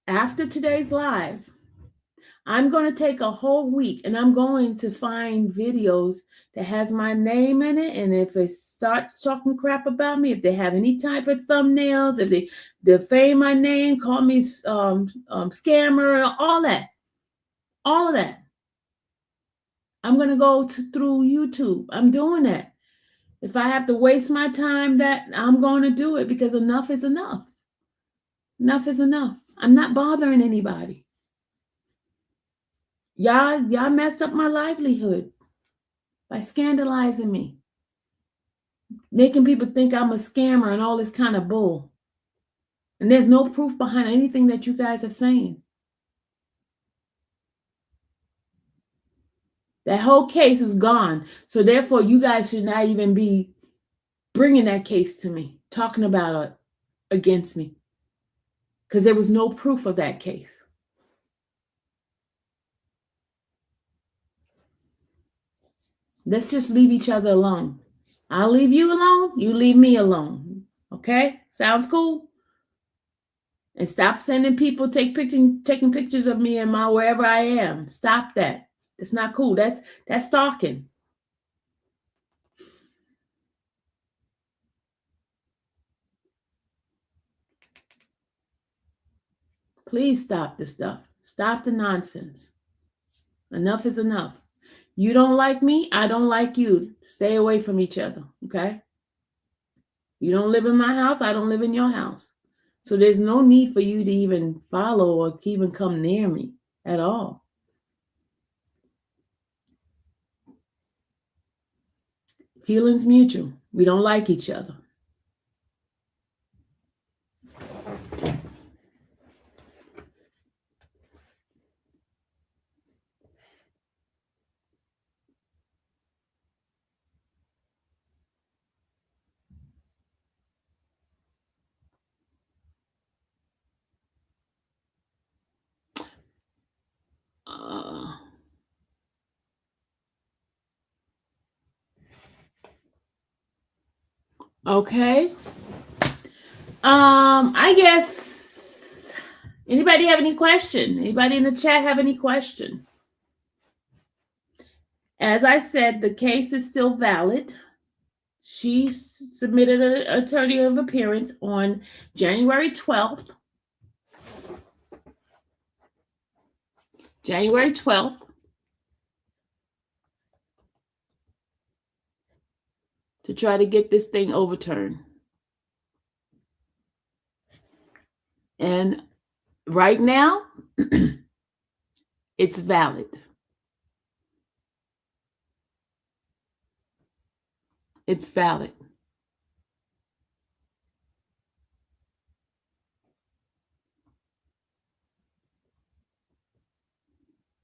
after today's live. I'm going to take a whole week and I'm going to find videos that has my name in it. And if it starts talking crap about me, if they have any type of thumbnails, if they defame my name, call me scammer, all of that. I'm going to go through YouTube. I'm doing that. If I have to waste my time, that I'm going to do it, because enough is enough. Enough is enough. I'm not bothering anybody. Y'all messed up my livelihood by scandalizing me, making people think I'm a scammer and all this kind of bull. And there's no proof behind anything that you guys are saying. That whole case is gone. So therefore, you guys should not even be bringing that case to me, talking about it against me, because there was no proof of that case. Let's just leave each other alone. I'll leave you alone. You leave me alone. Okay? Sounds cool? And stop sending people taking pictures of me and my wherever I am. Stop that. That's not cool. That's stalking. Please stop the stuff. Stop the nonsense. Enough is enough. You don't like me, I don't like you. Stay away from each other, okay? You don't live in my house, I don't live in your house. So there's no need for you to even follow or even come near me at all. Feelings mutual. We don't like each other. Okay. I guess, anybody have any question? Anybody in the chat have any question? As I said, the case is still valid. She submitted an attorney of appearance on January 12th. January 12th. To try to get this thing overturned. And right now, it's valid. It's valid.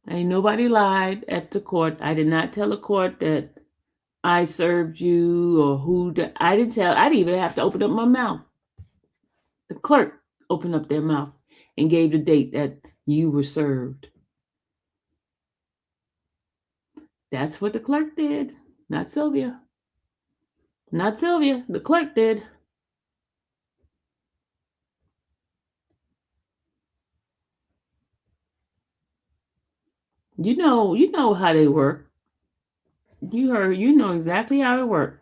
Ain't nobody lied at the court. I did not tell the court that I served you or I didn't even have to open up my mouth. The clerk opened up their mouth and gave the date that you were served. That's what the clerk did, not Sylvia. Not Sylvia, the clerk did. You know how they work. You know exactly how it works.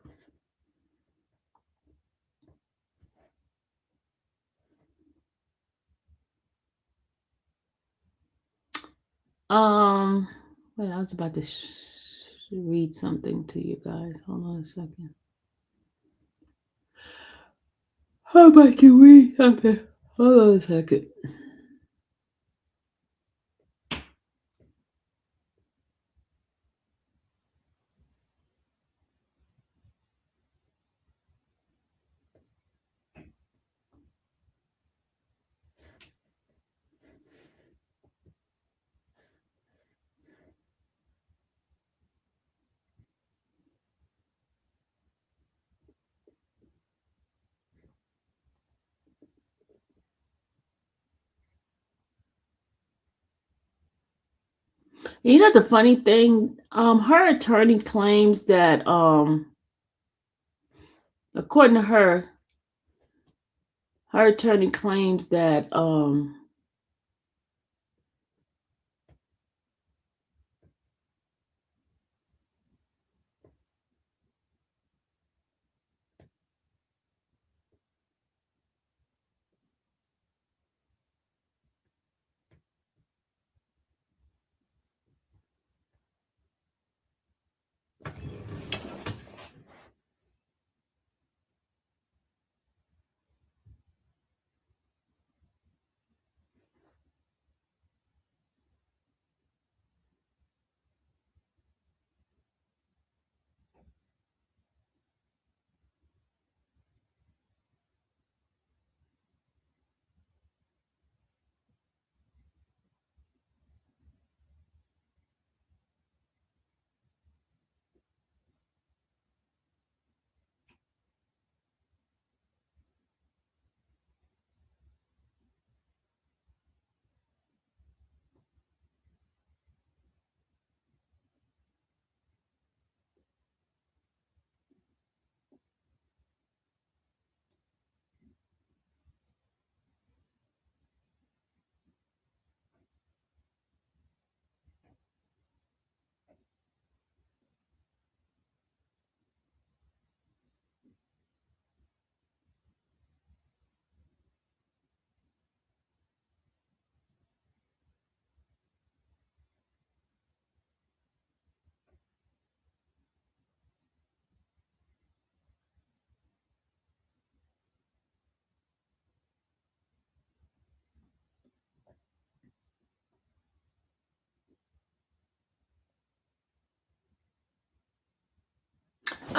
Well, I was about to read something to you guys. Hold on a second. How about to read something? Hold on a second. You know the funny thing, her attorney claims that according to her attorney claims that all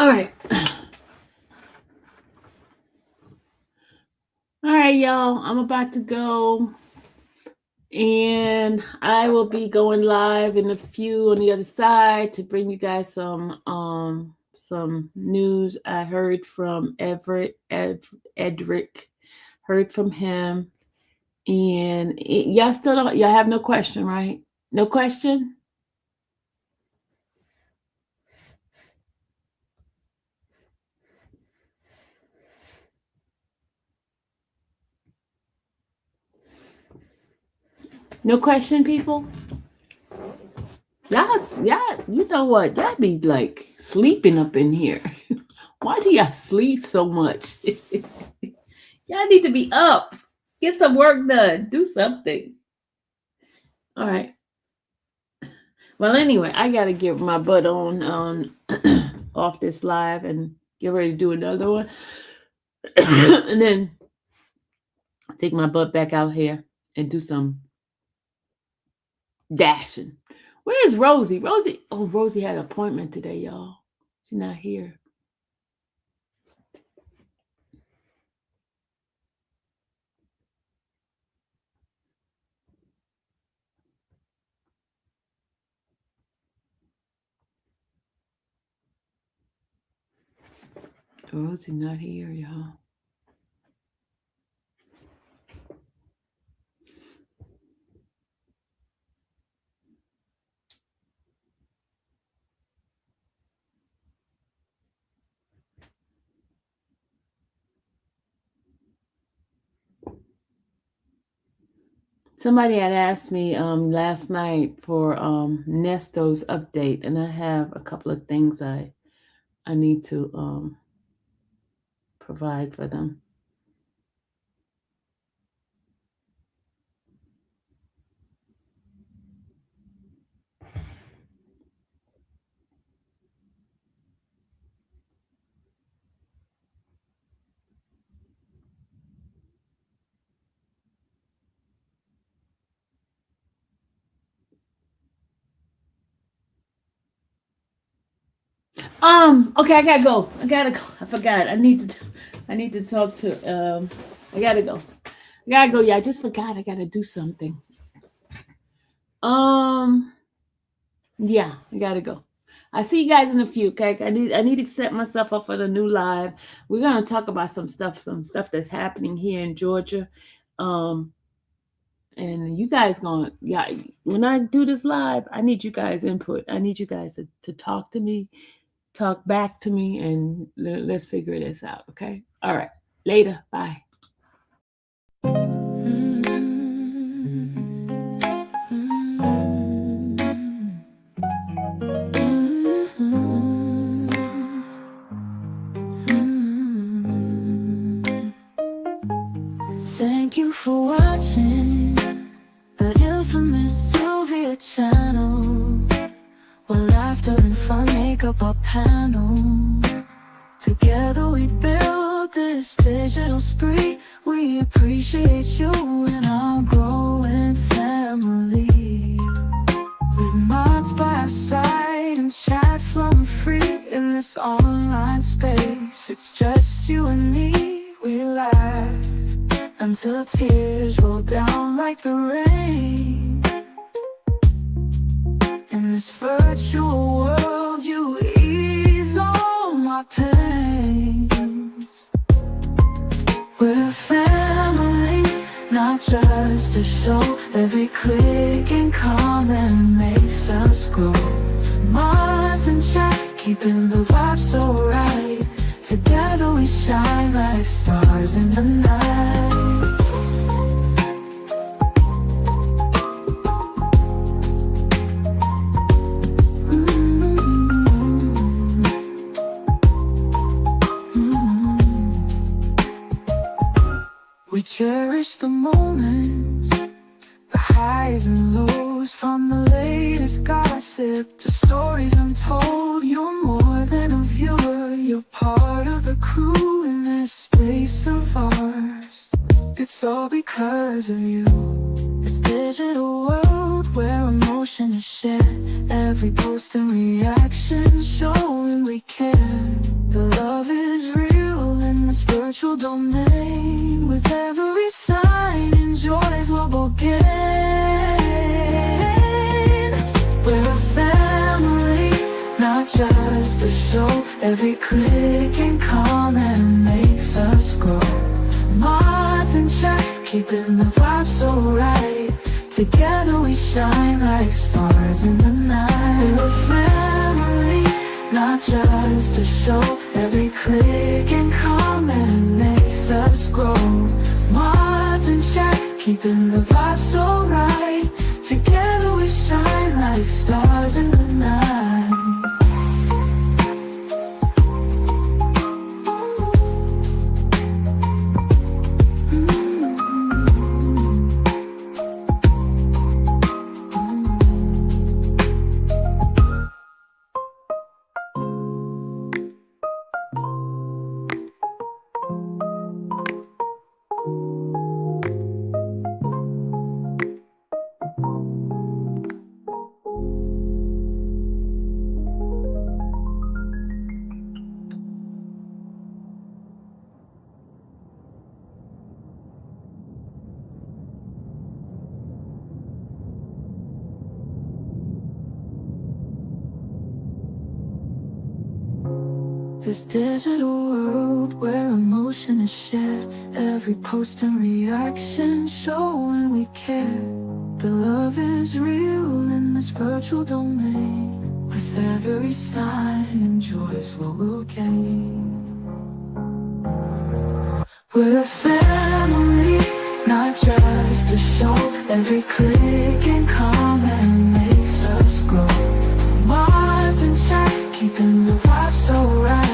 right. All right, y'all. I'm about to go, and I will be going live in a few on the other side to bring you guys some news I heard from Edric. Heard from him, and y'all still don't. Y'all have no question, right? No question. No question, people. Y'all, you know what? Y'all be like sleeping up in here. Why do y'all sleep so much? Y'all need to be up. Get some work done. Do something. All right. Well, anyway, I gotta get my butt on off this live and get ready to do another one, and then take my butt back out here and do some dashing. Where is Rosie? Rosie. Oh, Rosie had an appointment today, y'all. She's not here. Rosie not here, y'all. Somebody had asked me last night for Nesto's update, and I have a couple of things I need to provide for them. Okay, I gotta go. I gotta go. I forgot. I need to talk to I gotta go. I gotta go. Yeah, I just forgot I gotta do something. Yeah, I gotta go. I see you guys in a few. Okay, I need to set myself up for the new live. We're gonna talk about some stuff that's happening here in Georgia. Um And you guys gonna, yeah, when I do this live, I need you guys input. I need you guys to talk to me, talk back to me, and let's figure this out. Okay. All right. Later. Bye. Thank you for watching the infamous Sylvia channel, where laughter and fun make up our panel. Together we build this digital spree. We appreciate you and our growing family. With mods by our side and chat flowing free in this online space. It's just you and me, we laugh until tears roll down like the rain. In this virtual world, you ease all my pains. We're a family, not just a show. Every click and comment makes us grow. Mods and chat, keeping the vibe so right. Together we shine like stars in the night. We cherish the moments, the highs and lows, from the latest gossip to stories untold. You're more than a viewer, you're part of the crew in this space of ours. It's all because of you. This digital world where emotion is shared, every post and reaction showing we care. The love is real in this virtual domain. With every sign and joys what we'll gain. We're a family, not just a show. Every click and comment makes us grow. Mods and chat, keeping the vibe so right. Together we shine like stars in the night. We're a family, not just a show. Every click and comment makes us grow. Mods and chat, keeping the vibe so right. Together we shine like stars in the night. This digital world where emotion is shared, every post and reaction showing we care. The love is real in this virtual domain. With every sign and joy is what we'll gain. We're a family, not just a show. Every click and comment makes us grow. Mods and chat, keeping the vibe so right.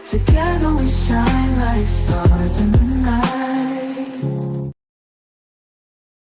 Together we shine like stars in